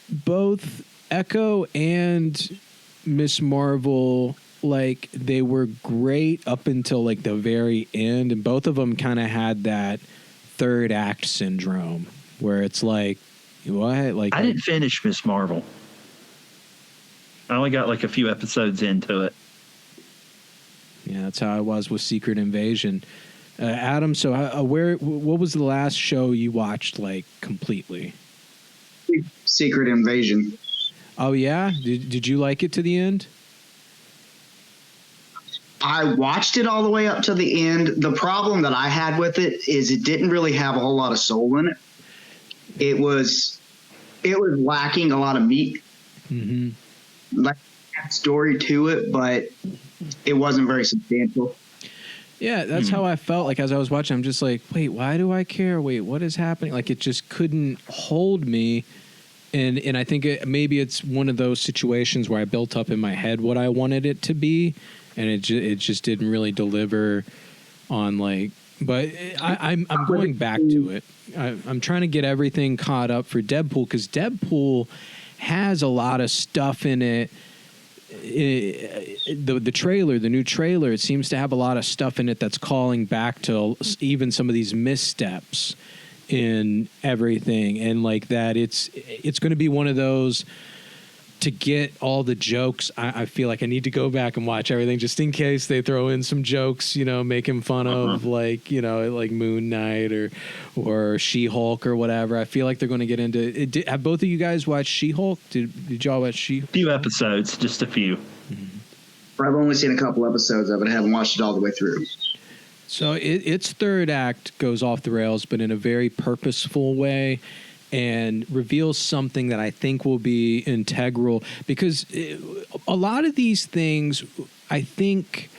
Both Echo and Miss Marvel, like, they were great up until like the very end, and both of them kind of had that third act syndrome where it's like, what? Like, I didn't finish Miss Marvel. I only got like a few episodes into it. Yeah, that's how I was with Secret Invasion. Adam, so what was the last show you watched, like, completely? Secret Invasion. Oh, yeah? Did you like it to the end? I watched it all the way up to the end. The problem that I had with it is it didn't really have a whole lot of soul in it. It was lacking a lot of meat. Mm-hmm. Like, story to it, but it wasn't very substantial. Yeah, that's how I felt. Like, as I was watching, I'm just like, wait, why do I care? Wait, what is happening? Like, it just couldn't hold me. And I think maybe it's one of those situations where I built up in my head what I wanted it to be, and it just didn't really deliver on, like. But I'm going back to it. I'm trying to get everything caught up for Deadpool, because Deadpool has a lot of stuff in it. The trailer, the new trailer, it seems to have a lot of stuff in it that's calling back to even some of these missteps in everything, and like that it's going to be one of those, to get all the jokes. I feel like I need to go back and watch everything just in case they throw in some jokes, making fun of like Moon Knight or She-Hulk or whatever. I feel like they're going to get into it. Have both of you guys watched She-Hulk? Did y'all watch She-Hulk? Few episodes, just a few. I've only seen a couple episodes of it. I haven't watched it all the way through. So its third act goes off the rails, but in a very purposeful way, and reveals something that I think will be integral, because a lot of these things, I think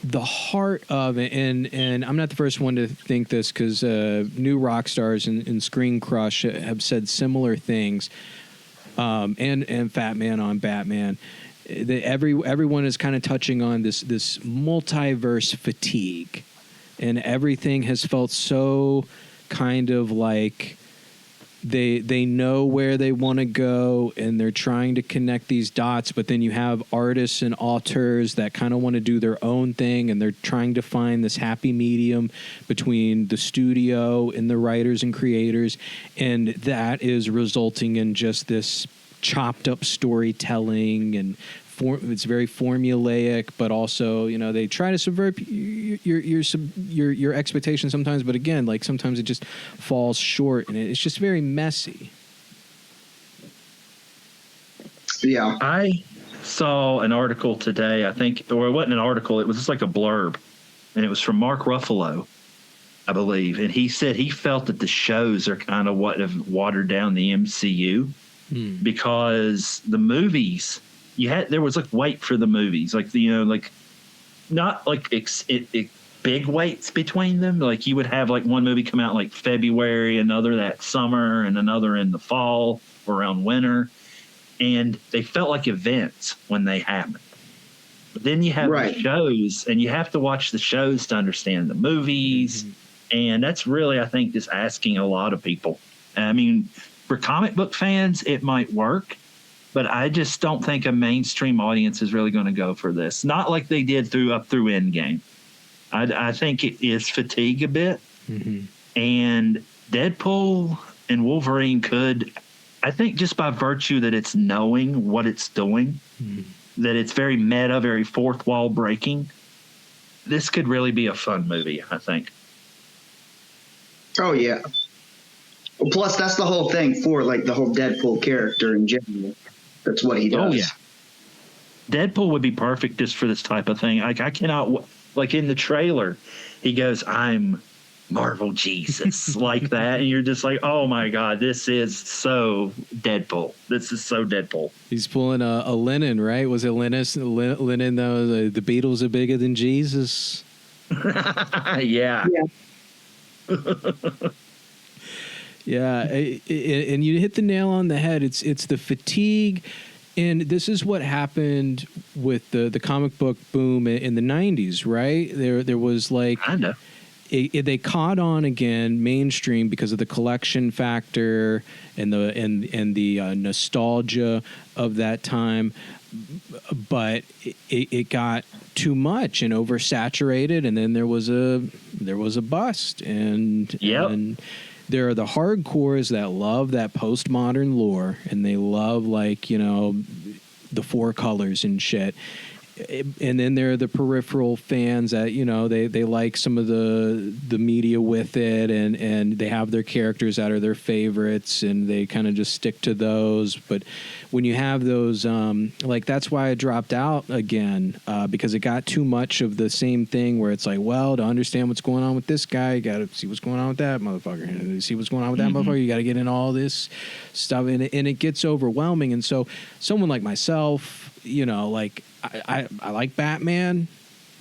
the heart of it, and I'm not the first one to think this, because new rock stars and Screen Crush have said similar things, and Fat Man on Batman. Everyone is kind of touching on this multiverse fatigue, and everything has felt so kind of like they know where they want to go, and they're trying to connect these dots, but then you have artists and auteurs that kind of want to do their own thing, and they're trying to find this happy medium between the studio and the writers and creators, and that is resulting in just this chopped up storytelling, and it's very formulaic, but also, they try to subvert your expectations sometimes, but again, like, sometimes it just falls short, and it's just very messy. Yeah. I saw an article today, I think, or it wasn't an article, it was just like a blurb, and it was from Mark Ruffalo, I believe, and he said he felt that the shows are kind of what have watered down the MCU, because the movies, there was like wait for the movies, like not like big waits between them. Like, you would have like one movie come out like February, another that summer, and another in the fall or around winter, and they felt like events when they happened. But then you have the shows, and you have to watch the shows to understand the movies, and that's really, I think, just asking a lot of people. I mean, for comic book fans, it might work, but I just don't think a mainstream audience is really going to go for this. Not like they did up through Endgame. I think it is fatigue a bit. And Deadpool and Wolverine could, I think, just by virtue that it's knowing what it's doing, that it's very meta, very fourth wall breaking, this could really be a fun movie, I think. Oh, yeah. Well, plus, that's the whole thing for, like, the whole Deadpool character in general. That's what he does. Oh, yeah. Deadpool would be perfect just for this type of thing. Like, I cannot, like, in the trailer, he goes, "I'm Marvel Jesus," like that. And you're just like, oh, my God, this is so Deadpool. This is so Deadpool. He's pulling a Lennon, right? Was it Lennon? The Beatles are bigger than Jesus. Yeah. Yeah, and you hit the nail on the head. It's the fatigue, And this is what happened with the comic book boom in the 90s, right? There was like Kind of. they caught on again mainstream because of the collection factor and the nostalgia of that time, but it got too much and oversaturated, and then there was a bust, and Yep. and there are the hardcores that love that postmodern lore, and they love, like, you know, the four colors and shit. And then there are the peripheral fans that, you know, they like some of the media with it, and they have their characters that are their favorites, and they kind of just stick to those. But when you have those, like, that's why I dropped out again, because it got too much of the same thing where it's like, well, to understand what's going on with this guy, you got to see what's going on with that motherfucker. And to see what's going on with that motherfucker, you got to get in all this stuff, and it gets overwhelming. And so someone like myself, you know, like, I like Batman.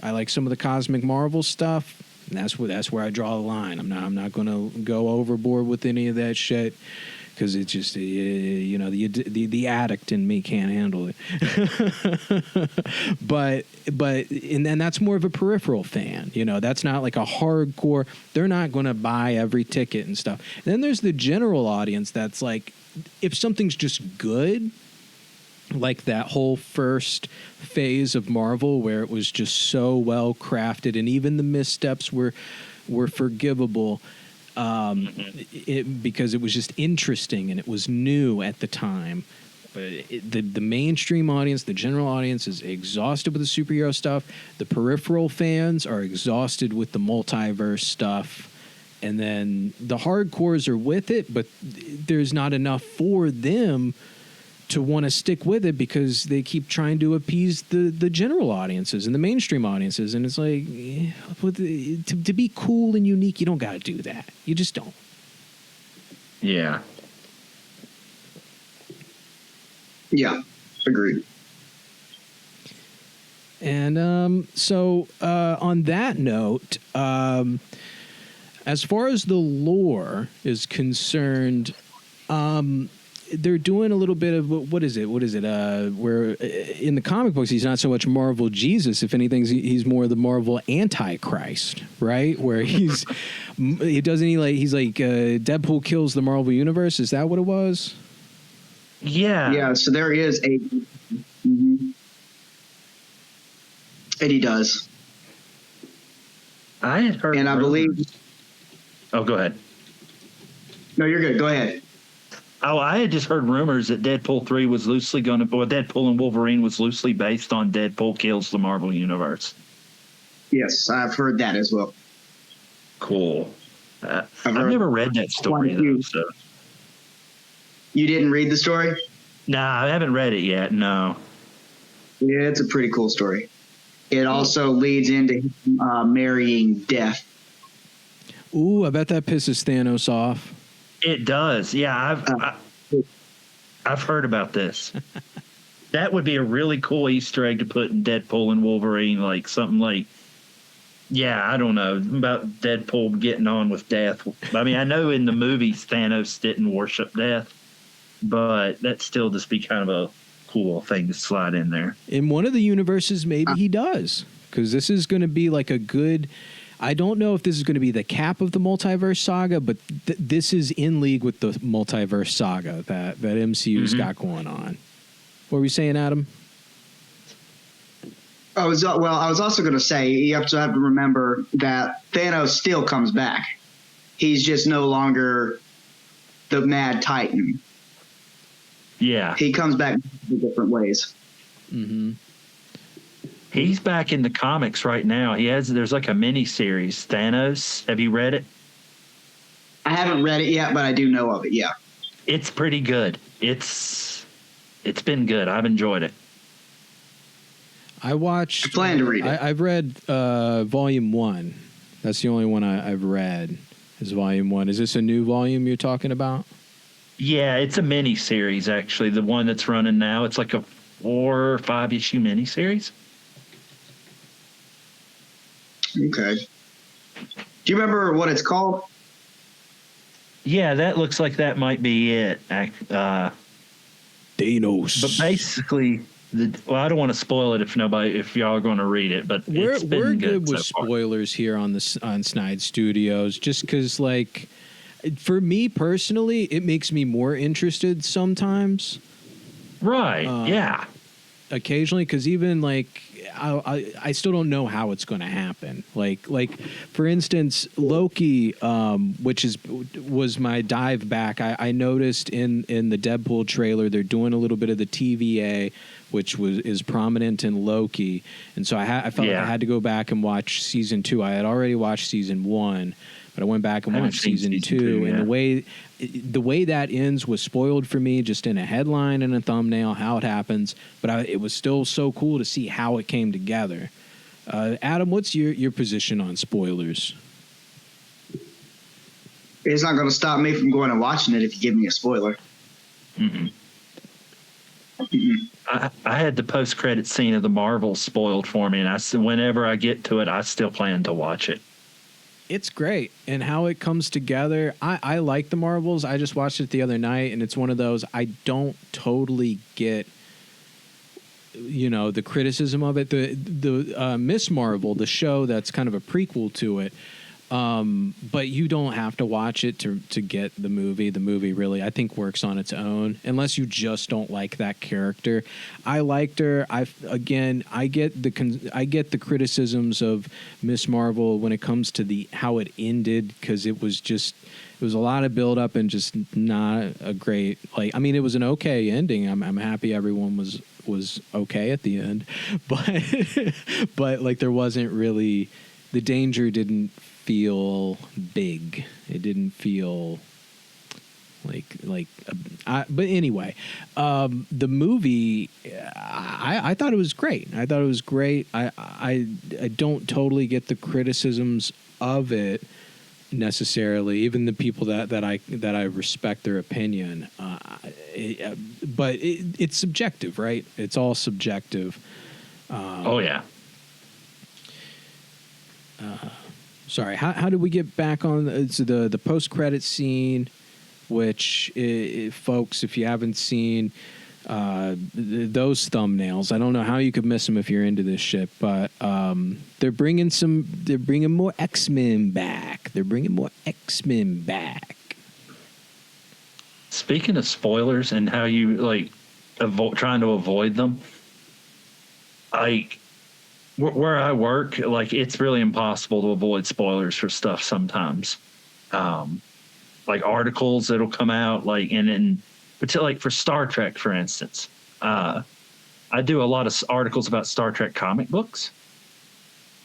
I like some of the cosmic Marvel stuff. And that's where I draw the line. I'm not going to go overboard with any of that shit, because it's just, you know, the addict in me can't handle it. but and then that's more of a peripheral fan. You know, that's not like a hardcore. They're not going to buy every ticket and stuff. And then there's the general audience that's like, if something's just good, like that whole first phase of Marvel where it was just so well crafted, and even the missteps were forgivable, because it was just interesting and it was new at the time. But the mainstream audience, the general audience, is exhausted with the superhero stuff. The peripheral fans are exhausted with the multiverse stuff. And then the hardcores are with it, but there's not enough for them to want to stick with it, because they keep trying to appease the general audiences and the mainstream audiences. And it's like, to be cool and unique, you don't got to do that. You just don't. Yeah. Yeah, agreed. And so on that note, as far as the lore is concerned, they're doing a little bit of, what is it? Where in the comic books, he's not so much Marvel Jesus. If anything, he's more the Marvel Antichrist, right? Where he's like Deadpool kills the Marvel universe. Is that what it was? Yeah. Yeah, so there is a... Mhm. And he does. I had heard. And I believe... Oh, go ahead. No, you're good. Go ahead. Oh, I had just heard rumors that Deadpool 3 was loosely going to, or Deadpool and Wolverine was loosely based on Deadpool kills the Marvel Universe. Yes, I've heard that as well. Cool. I've I've heard never read that story, quite a few. though. So. You didn't read the story? Nah, I haven't read it yet, no. Yeah, it's a pretty cool story. It also leads into him, marrying Death. Ooh, I bet that pisses Thanos off. It does. Yeah, I've heard about this. That would be a really cool Easter egg to put in Deadpool and Wolverine, like something like, yeah, I don't know, about Deadpool getting on with Death. I mean, I know in the movies Thanos didn't worship Death, but that still just be kind of a cool thing to slide in there. In one of the universes, maybe he does, because this is going to be like a good... I don't know if this is going to be the cap of the multiverse saga, but this is in league with the multiverse saga that MCU's got going on. What were you saying, Adam? I was also going to say, you have to remember that Thanos still comes back. He's just no longer the Mad Titan. Yeah. He comes back in different ways. Mm-hmm. He's back in the comics right now. There's like a mini series, Thanos. Have you read it? I haven't read it yet, but I do know of it. Yeah. It's pretty good. It's been good. I've enjoyed it. I plan to read it. I've read volume 1. That's the only one I've read is volume 1. Is this a new volume you're talking about? Yeah, it's a mini series actually. The one that's running now. It's like a 4 or 5 issue mini series. Okay. Do you remember what it's called? Yeah, that looks like that might be it. Thanos. But basically, I don't want to spoil it if y'all are going to read it. But we're good with so far. spoilers here on Snide Studios, just because, like, for me personally, it makes me more interested sometimes. Right? Yeah. Occasionally, because even like I still don't know how it's going to happen. Like for instance, Loki, which was my dive back. I noticed in the Deadpool trailer they're doing a little bit of the TVA, which is prominent in Loki, and so I felt like I had to go back and watch season 2. I had already watched season 1. But I went back and watched season 2, and the way that ends was spoiled for me just in a headline and a thumbnail, how it happens. But it was still so cool to see how it came together. Adam, what's your position on spoilers? It's not going to stop me from going and watching it if you give me a spoiler. Mm-mm. I had the post-credit scene of the Marvel spoiled for me, and whenever I get to it, I still plan to watch it. It's great, and how it comes together. I like the Marvels. I just watched it the other night, and it's one of those I don't totally get, the criticism of it. The Miss Marvel, the show that's kind of a prequel to it, but you don't have to watch it to get the movie. The movie really, I think, works on its own, unless you just don't like that character. I liked her. I get the criticisms of Miss Marvel when it comes to how it ended, because it was a lot of build up and just not a great, like, I mean, it was an okay ending. I'm happy everyone was okay at the end, but like there wasn't really, the danger didn't feel big. It didn't feel but anyway, the movie, I thought it was great. I don't totally get the criticisms of it necessarily, even the people that I respect their opinion. But it's subjective, right? It's all subjective. Oh yeah. Sorry, how did we get back on the post-credit scene, which, folks, if you haven't seen those thumbnails, I don't know how you could miss them if you're into this shit, but they're bringing more X-Men back. Speaking of spoilers and how you, like, trying to avoid them, like, where I work, like, it's really impossible to avoid spoilers for stuff sometimes. Like articles that'll come out, like, but like for Star Trek, for instance, I do a lot of articles about Star Trek comic books.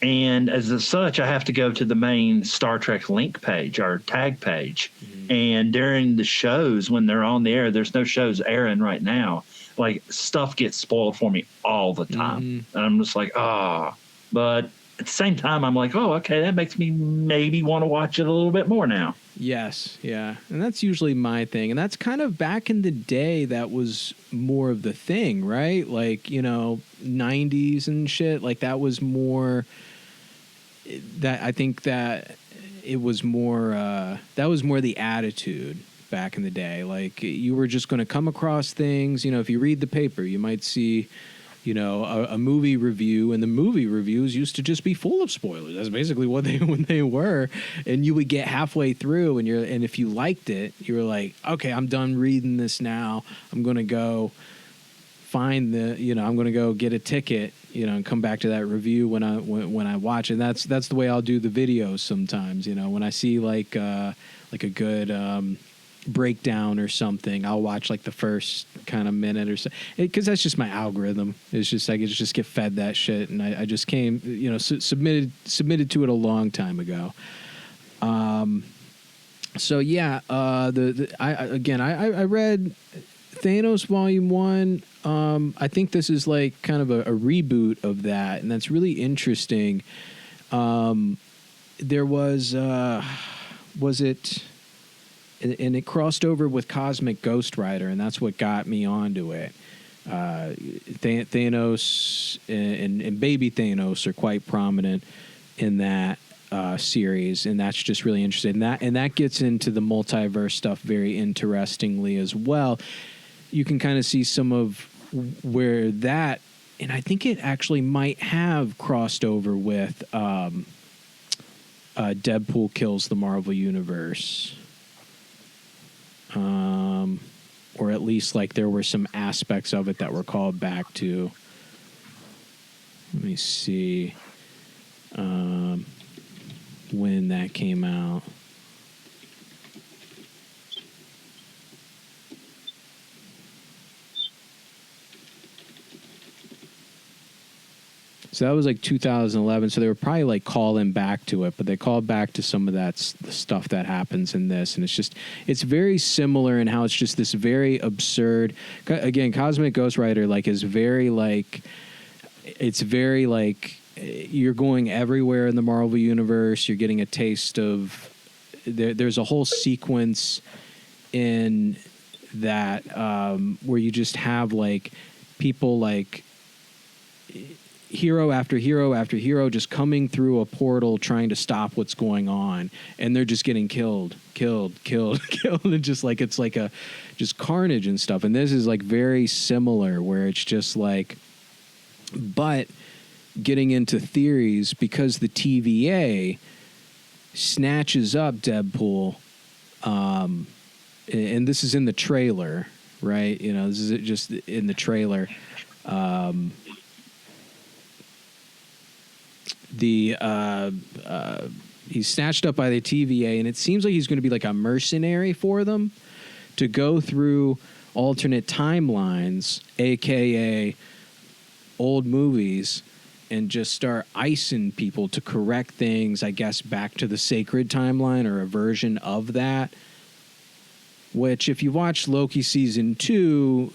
And as such, I have to go to the main Star Trek link page or tag page. Mm-hmm. And during the shows, when they're on the air, there's no shows airing right now. Like, stuff gets spoiled for me all the time. Mm-hmm. And I'm just like, But at the same time, I'm like, okay, that makes me maybe want to watch it a little bit more now. Yes, yeah. And that's usually my thing. And that's kind of back in the day, that was more of the thing, right? Like, 90s and shit. Like, that was more... that I think that it was more... that was more the attitude back in the day. Like, you were just going to come across things. If you read the paper, you might see... a movie review, and the movie reviews used to just be full of spoilers. That's basically what they were. And you would get halfway through, and if you liked it, you were like, okay, I'm done reading this now. I'm going to go find I'm going to go get a ticket, and come back to that review when I watch it. And that's the way I'll do the videos sometimes. When I see like a good breakdown or something, I'll watch like the first kind of minute or so, because that's just my algorithm. It's just I just get fed that shit, and I just came submitted to it a long time ago. So yeah, I read Thanos Volume 1. I think this is like kind of a reboot of that, and that's really interesting. There was it. And it crossed over with Cosmic Ghost Rider, and that's what got me onto it. Thanos and Baby Thanos are quite prominent in that series, and that's just really interesting. And that gets into the multiverse stuff very interestingly as well. you can kind of see some of where that, and I think it actually might have crossed over with Deadpool Kills the Marvel Universe. Or at least like there were some aspects of it that were called back to. Let me see when that came out. So that was like 2011. So they were probably like calling back to it, but they called back to some of that the stuff that happens in this. And it's very similar in how it's just this very absurd, again, Cosmic Ghost Rider, like is very like, it's very like you're going everywhere in the Marvel universe. You're getting a taste of, there's a whole sequence in that where you just have like people like, hero after hero after hero just coming through a portal trying to stop what's going on, and they're just getting killed and just like it's like a just carnage and stuff. And this is like very similar where it's just like, but getting into theories because the TVA snatches up Deadpool, and this is in the trailer, right? You know, this is just in the trailer. He's snatched up by the TVA, and it seems like he's going to be like a mercenary for them to go through alternate timelines, aka old movies, and just start icing people to correct things, I guess, back to the sacred timeline or a version of that. Which, if you watch Loki season 2,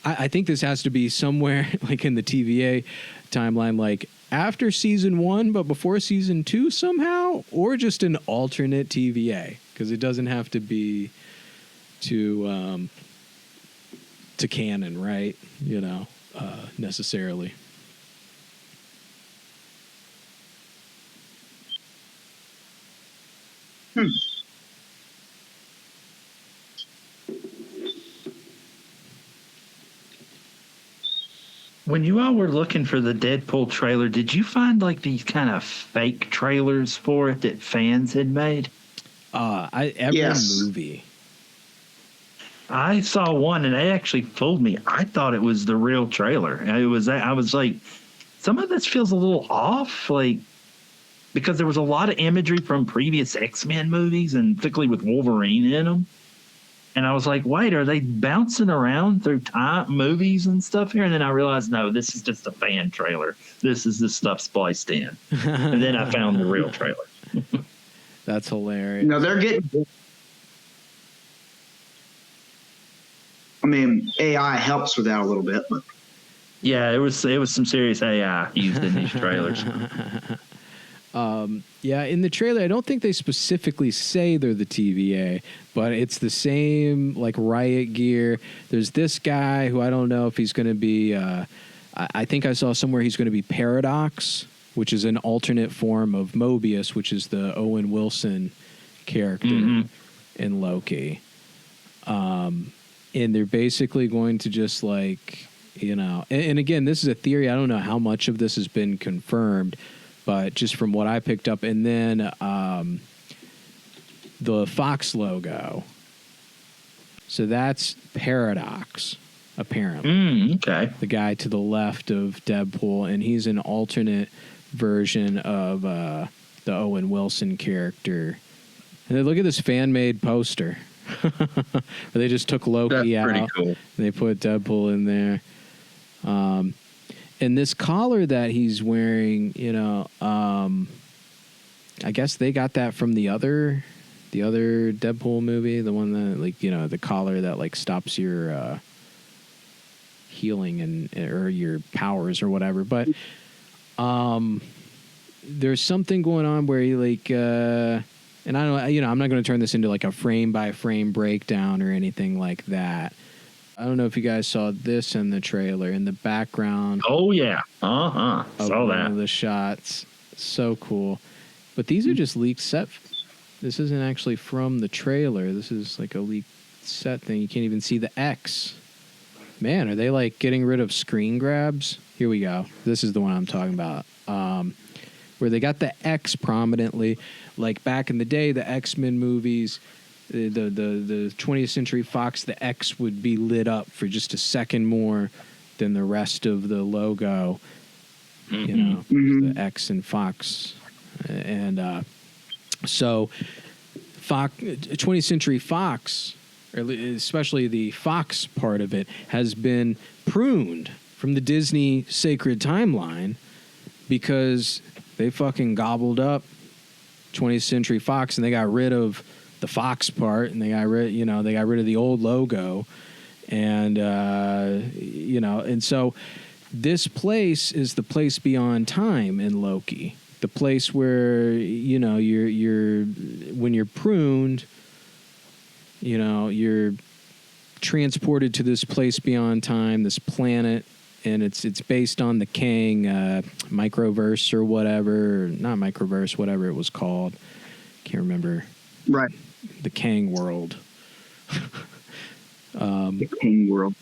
I think this has to be somewhere like in the TVA timeline, like after season 1, but before season 2 somehow, or just an alternate TVA, because it doesn't have to be to canon, right? You know, necessarily. When you all were looking for the Deadpool trailer, did you find like these kind of fake trailers for it that fans had made? Every Yes. movie. I saw one and it actually fooled me. I thought it was the real trailer. I was like, some of this feels a little off, like because there was a lot of imagery from previous X-Men movies, and particularly with Wolverine in them. And I was like, wait, are they bouncing around through time movies and stuff here? And then I realized, no, this is just a fan trailer. This is the stuff spliced in. And then I found the real trailer. That's hilarious. No, they're getting. I mean, AI helps with that a little bit, but Yeah, it was some serious AI used in these trailers. Yeah, in the trailer, I don't think they specifically say they're the TVA, but it's the same, like, riot gear. There's this guy who I don't know if he's going to be, I think I saw somewhere he's going to be Paradox, which is an alternate form of Mobius, which is the Owen Wilson character in Loki. And they're basically going to just, like, you know, and again, this is a theory. I don't know how much of this has been confirmed, but just from what I picked up. And then the Fox logo. So that's Paradox, apparently. Okay. The guy to the left of Deadpool, and he's an alternate version of the Owen Wilson character. And then look at this fan-made poster. Where they just took Loki That's out. pretty cool. And they put Deadpool in there. And this collar that he's wearing, you know, I guess they got that from the other Deadpool movie, the one that, like, you know, the collar that, like, stops your healing or your powers or whatever. But there's something going on where he, like, and I don't, you know, I'm not going to turn this into like a frame by frame breakdown or anything like that. I don't know if you guys saw this in the trailer in the background. Oh yeah, saw One that. of the shots, so cool. But these are just leaked set. This isn't actually from the trailer. This is like a leaked set thing. You can't even see the X. Man, are they like getting rid of screen grabs? Here we go. This is the one I'm talking about. Where they got the X prominently, like back in the day, the X-Men movies, the 20th Century Fox, the X would be lit up for just a second more than the rest of the logo. You know, the X and Fox, and so Fox, 20th Century Fox, or especially the Fox part of it, has been pruned from the Disney sacred timeline because they fucking gobbled up 20th Century Fox and they got rid of the Fox part and they got rid of the old logo, and and so this place is the place beyond time in Loki. The place where, you're when you're pruned, you're transported to this place beyond time, this planet, and it's based on the Kang microverse or whatever, not microverse, whatever it was called. Can't remember. Right. The Kang world. The Kang world.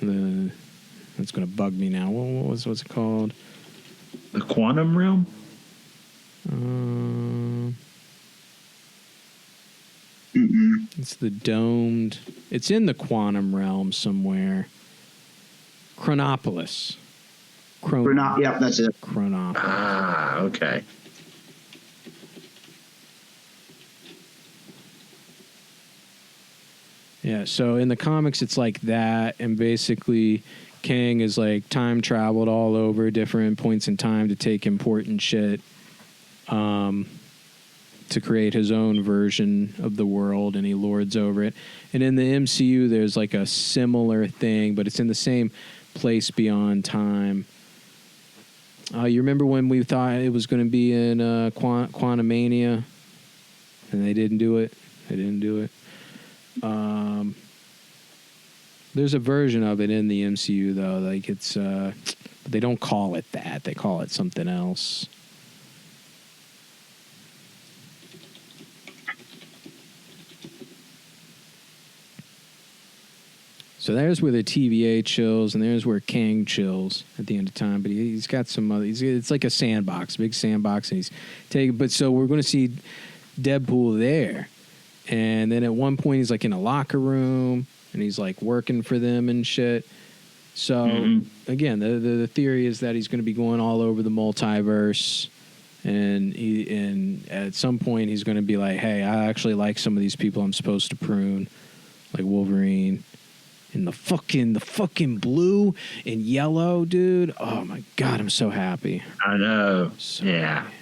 That's going to bug me now. What's it called? The quantum realm? It's the domed. It's in the quantum realm somewhere. Chronopolis. Yep, that's it. Chronopolis. Ah, okay. Yeah, so in the comics it's like that, and basically Kang is like time traveled all over different points in time to take important shit, to create his own version of the world, and he lords over it. And in the MCU there's like a similar thing, but it's in the same place beyond time. You remember when we thought it was going to be in Quantumania, and they didn't do it? There's a version of it in the MCU though, like it's they don't call it that, they call it something else. So there's where the TVA chills, and there's where Kang chills at the end of time. But he's got some other. It's like a sandbox, big sandbox, and he's taking. But so we're going to see Deadpool there, and then at one point he's like in a locker room, and he's like working for them and shit. So again, the theory is that he's going to be going all over the multiverse, and at some point he's going to be like, hey, I actually like some of these people I'm supposed to prune, like Wolverine. And the fucking blue and yellow, dude. Oh my God, I'm so happy. I know. So yeah. happy.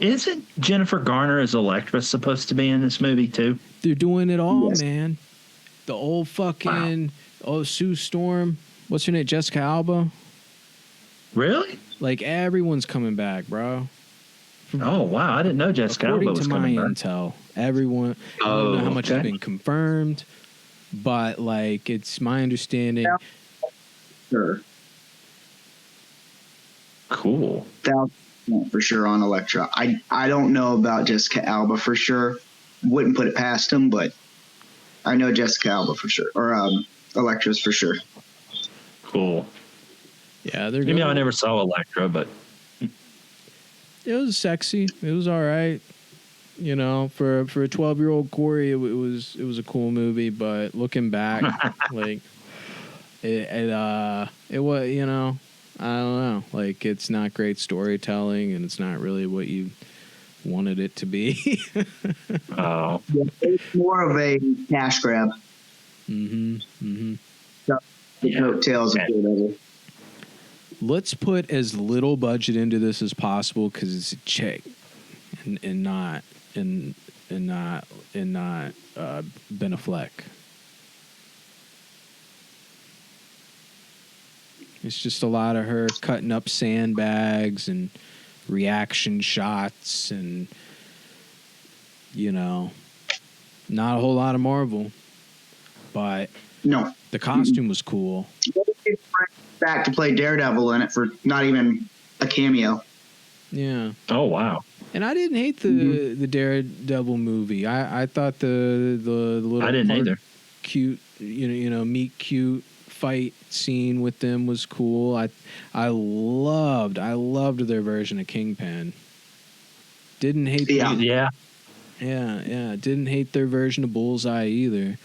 Isn't Jennifer Garner as Elektra supposed to be in this movie too? They're doing it all, Yes. man. The old fucking Sue Storm. What's her name? Jessica Alba. Really? Like everyone's coming back, bro. Oh wow, I didn't know Jessica Alba According was to my coming back. intel, everyone. I don't know how much has okay. been confirmed, but like it's my understanding. Yeah. Sure. Cool. 1,000% for sure on Elektra. I don't know about Jessica Alba for sure. Wouldn't put it past him, but I know Jessica Alba for sure, or Elektra's for sure. Cool. Yeah, they're. Maybe I going- never saw Elektra, but It was sexy. It was all right. You know, for a 12-year-old Cory, it was a cool movie. But looking back, like it was, you know, I don't know. Like it's not great storytelling, and it's not really what you wanted it to be. oh, Yeah, it's more of a cash grab. The The coattails of Daredevil. Let's put as little budget into this as possible because it's a chick, and not Ben Affleck. It's just a lot of her cutting up sandbags and reaction shots, and you know, not a whole lot of Marvel, but No. the costume was cool. Back to play Daredevil in it for not even a cameo. Yeah. oh wow. And I didn't hate the Daredevil movie. I thought the little I didn't part either. cute, you know, meet cute fight scene with them was cool. I loved their version of Kingpin. Didn't hate Yeah. didn't hate their version of Bullseye either.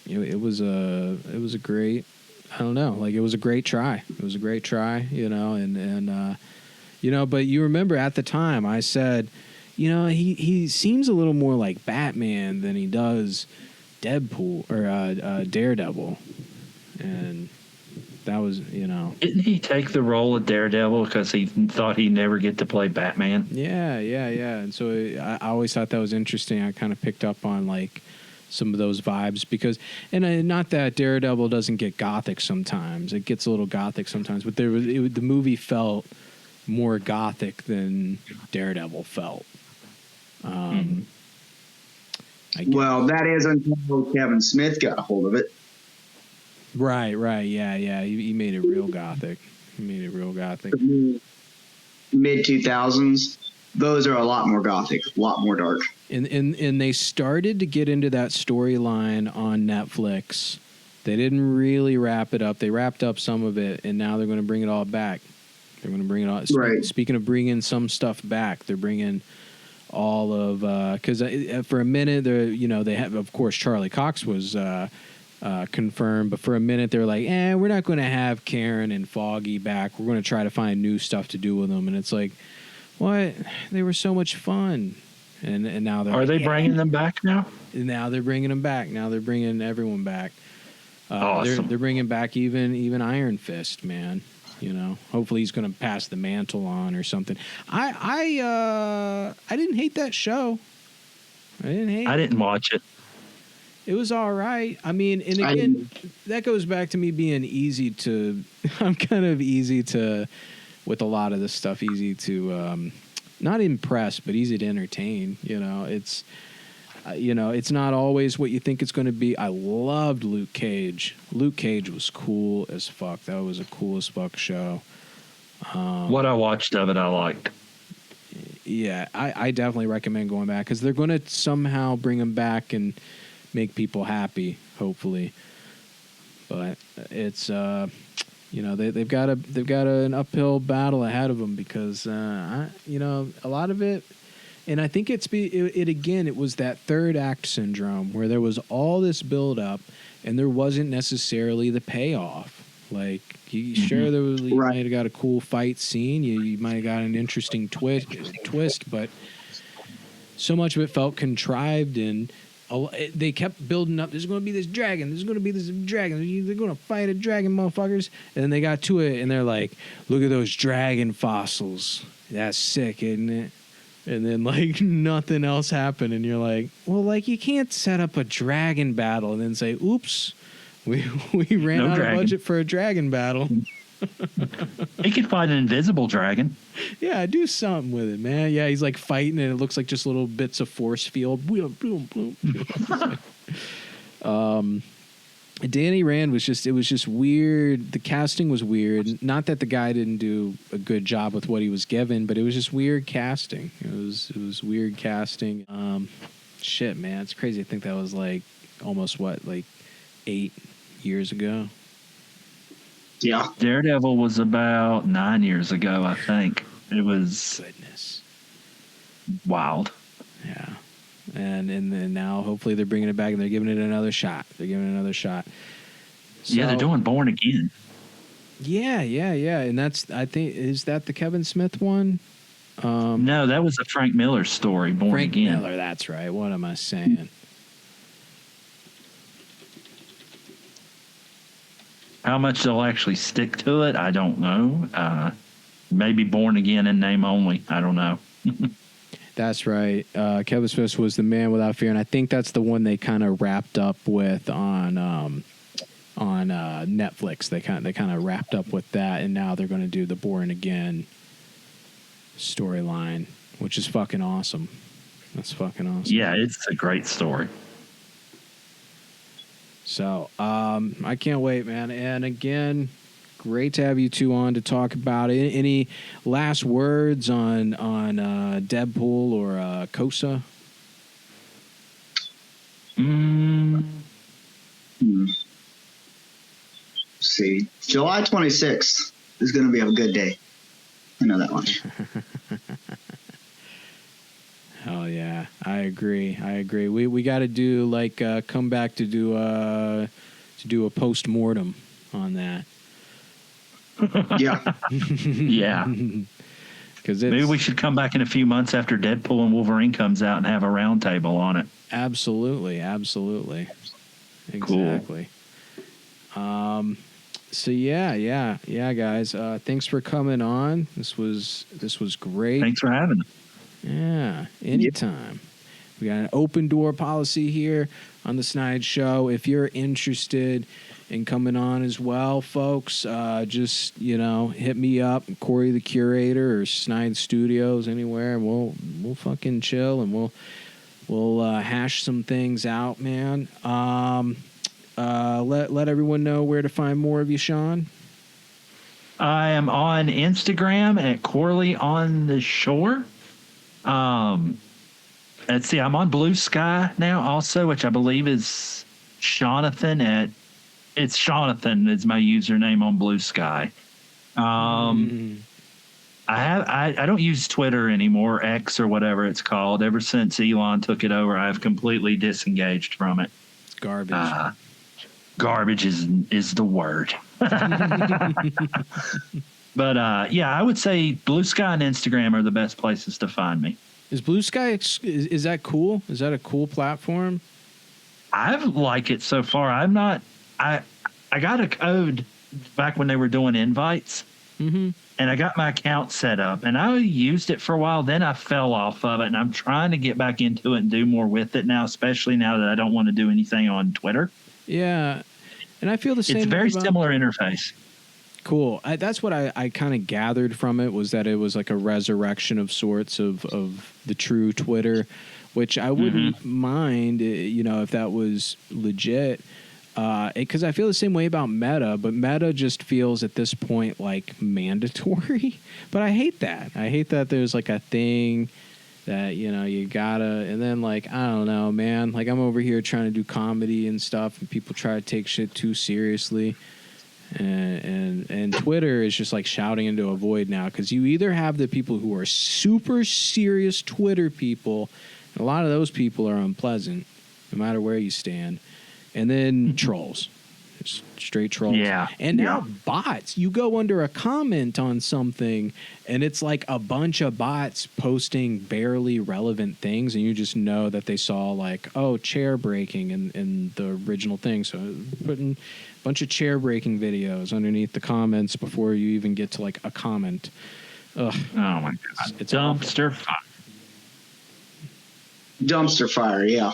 It was a great, I don't know, like it was a great try. It was a great try, you know, and you know, but you remember at the time I said, you know, he seems a little more like Batman than he does Deadpool or Daredevil, and that was, you know. Didn't he take the role of Daredevil because he thought he'd never get to play Batman? Yeah. And so I always thought that was interesting. I kind of picked up on like some of those vibes because, and not that Daredevil doesn't get gothic sometimes. It gets a little gothic sometimes, but the movie felt more gothic than Daredevil felt. Well, that is until Kevin Smith got a hold of it. Right, yeah. He made it real gothic. Mid 2000s, those are a lot more gothic, a lot more dark. And they started to get into that storyline on Netflix. They didn't really wrap it up. They wrapped up some of it, and now they're going to bring it all back. They're going to bring it all. Right. Speaking of bringing some stuff back, they're bringing all of because for a minute they have, of course, Charlie Cox was confirmed, but for a minute they were like, we're not going to have Karen and Foggy back. We're going to try to find new stuff to do with them, and it's like, what? They were so much fun, and now they're Are they bringing them back now? Now they're bringing them back. Now they're bringing everyone back. Awesome. They're bringing back even Iron Fist, man. You know, hopefully he's going to pass the mantle on or something. I didn't hate that show. I didn't watch it. It was all right. I mean, and again, that goes back to me being easy to. I'm kind of easy to, with a lot of this stuff, easy to not impress, but easy to entertain. You know, it's not always what you think it's going to be. I loved Luke Cage. Luke Cage was cool as fuck. That was a cool as fuck show. What I watched of it, I liked. Yeah, I definitely recommend going back because they're going to somehow bring them back and make people happy, hopefully. But it's they've got an uphill battle ahead of them because a lot of it. And I think it was that third act syndrome where there was all this build up and there wasn't necessarily the payoff. Like, sure, you might have got a cool fight scene, you might have got an interesting twist, but so much of it felt contrived, and they kept building up. There's going to be this dragon. They're going to fight a dragon, motherfuckers. And then they got to it, and they're like, "Look at those dragon fossils. That's sick, isn't it?" And then, like, nothing else happened. And you're like, well, like, you can't set up a dragon battle and then say, oops, we ran out of budget for a dragon battle. He could fight an invisible dragon. Yeah, do something with it, man. Yeah, he's, like, fighting, and it looks like just little bits of force field. Danny Rand was just weird. The casting was weird. Not that the guy didn't do a good job with what he was given, but it was just weird casting. It was weird casting. Shit, man, it's crazy to think that was like almost 8 years ago. Yeah. Daredevil was about 9 years ago, I think. It was goodness wild. Yeah. And then now hopefully they're bringing it back and they're giving it another shot. So, yeah, they're doing Born Again. Yeah. And is that the Kevin Smith one? No, that was a Frank Miller story, Born Again. Frank Miller, that's right. What am I saying? How much they'll actually stick to it, I don't know. Maybe Born Again in name only. I don't know. That's right. Kevin Smith was the Man Without Fear, and I think that's the one they kind of wrapped up with on Netflix. They kind of wrapped up with that, and now they're going to do the Born Again storyline, which is fucking awesome. That's fucking awesome. Yeah, it's a great story. So I can't wait, man. And again, great to have you two on to talk about it. Any last words on Deadpool or KOSA? Let's see. July 26th is going to be a good day. I know that much. Hell yeah, I agree. We got to do like come back to do a post-mortem on that. Yeah. Yeah. Because Maybe we should come back in a few months after Deadpool and Wolverine comes out and have a round table on it. Absolutely. Exactly. Cool. So yeah, guys. Thanks for coming on. This was great. Thanks for having us. Yeah, anytime. We got an open door policy here on the Snide Show. If you're interested in coming on as well, folks, just hit me up, Cory the Curator or Snide Studios, anywhere. We'll fucking chill and we'll hash some things out, man. Let everyone know where to find more of you, Shaun. I am on Instagram at Corley on the Shore. Let's see, I'm on Blue Sky now also, which I believe is Shaunathan it's Shaunathan is my username on Blue Sky. I don't use Twitter anymore, X or whatever it's called. Ever since Elon took it over, I've completely disengaged from it. It's garbage. Garbage is the word. But I would say Blue Sky and Instagram are the best places to find me. Is Blue Sky is that cool? Is that a cool platform? I like it so far. I got a code back when they were doing invites, and I got my account set up, and I used it for a while. Then I fell off of it, and I'm trying to get back into it and do more with it now, especially now that I don't want to do anything on Twitter. Yeah, and I feel the same. It's a very similar interface. Cool. That's what I kind of gathered from it, was that it was like a resurrection of sorts of the true Twitter, which I wouldn't mind, if that was legit. Because I feel the same way about Meta, but Meta just feels at this point like mandatory. But I hate that. I hate that there's like a thing that, you gotta, and then like, I don't know, man. Like I'm over here trying to do comedy and stuff, and people try to take shit too seriously. And Twitter is just like shouting into a void now, because you either have the people who are super serious Twitter people, and a lot of those people are unpleasant, no matter where you stand, and then trolls, just straight trolls. Yeah. And now bots. You go under a comment on something, and it's like a bunch of bots posting barely relevant things, and you just know that they saw like, chair breaking in the original thing, so putting bunch of chair breaking videos underneath the comments before you even get to like a comment. Ugh. Oh my God. It's Dumpster fire. Dumpster fire, yeah.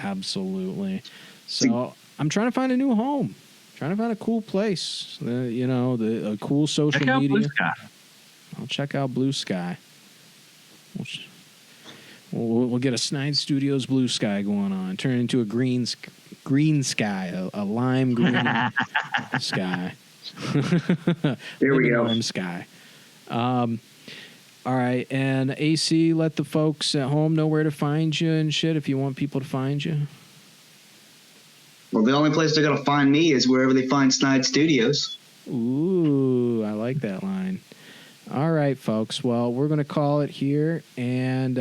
Absolutely. So I'm trying to find a new home. Trying to find a cool place. A cool social Check out media. Blue Sky. I'll check out Blue Sky. We'll get a Snide Studios Blue Sky going on. Turn it into a green sky, a lime green sky. Here we go. Warm sky. All right, and AC, let the folks at home know where to find you and shit if you want people to find you. Well, the only place they're going to find me is wherever they find Snide Studios. Ooh, I like that line. All right, folks. Well, we're going to call it here, and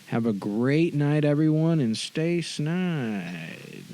have a great night, everyone, and stay snide.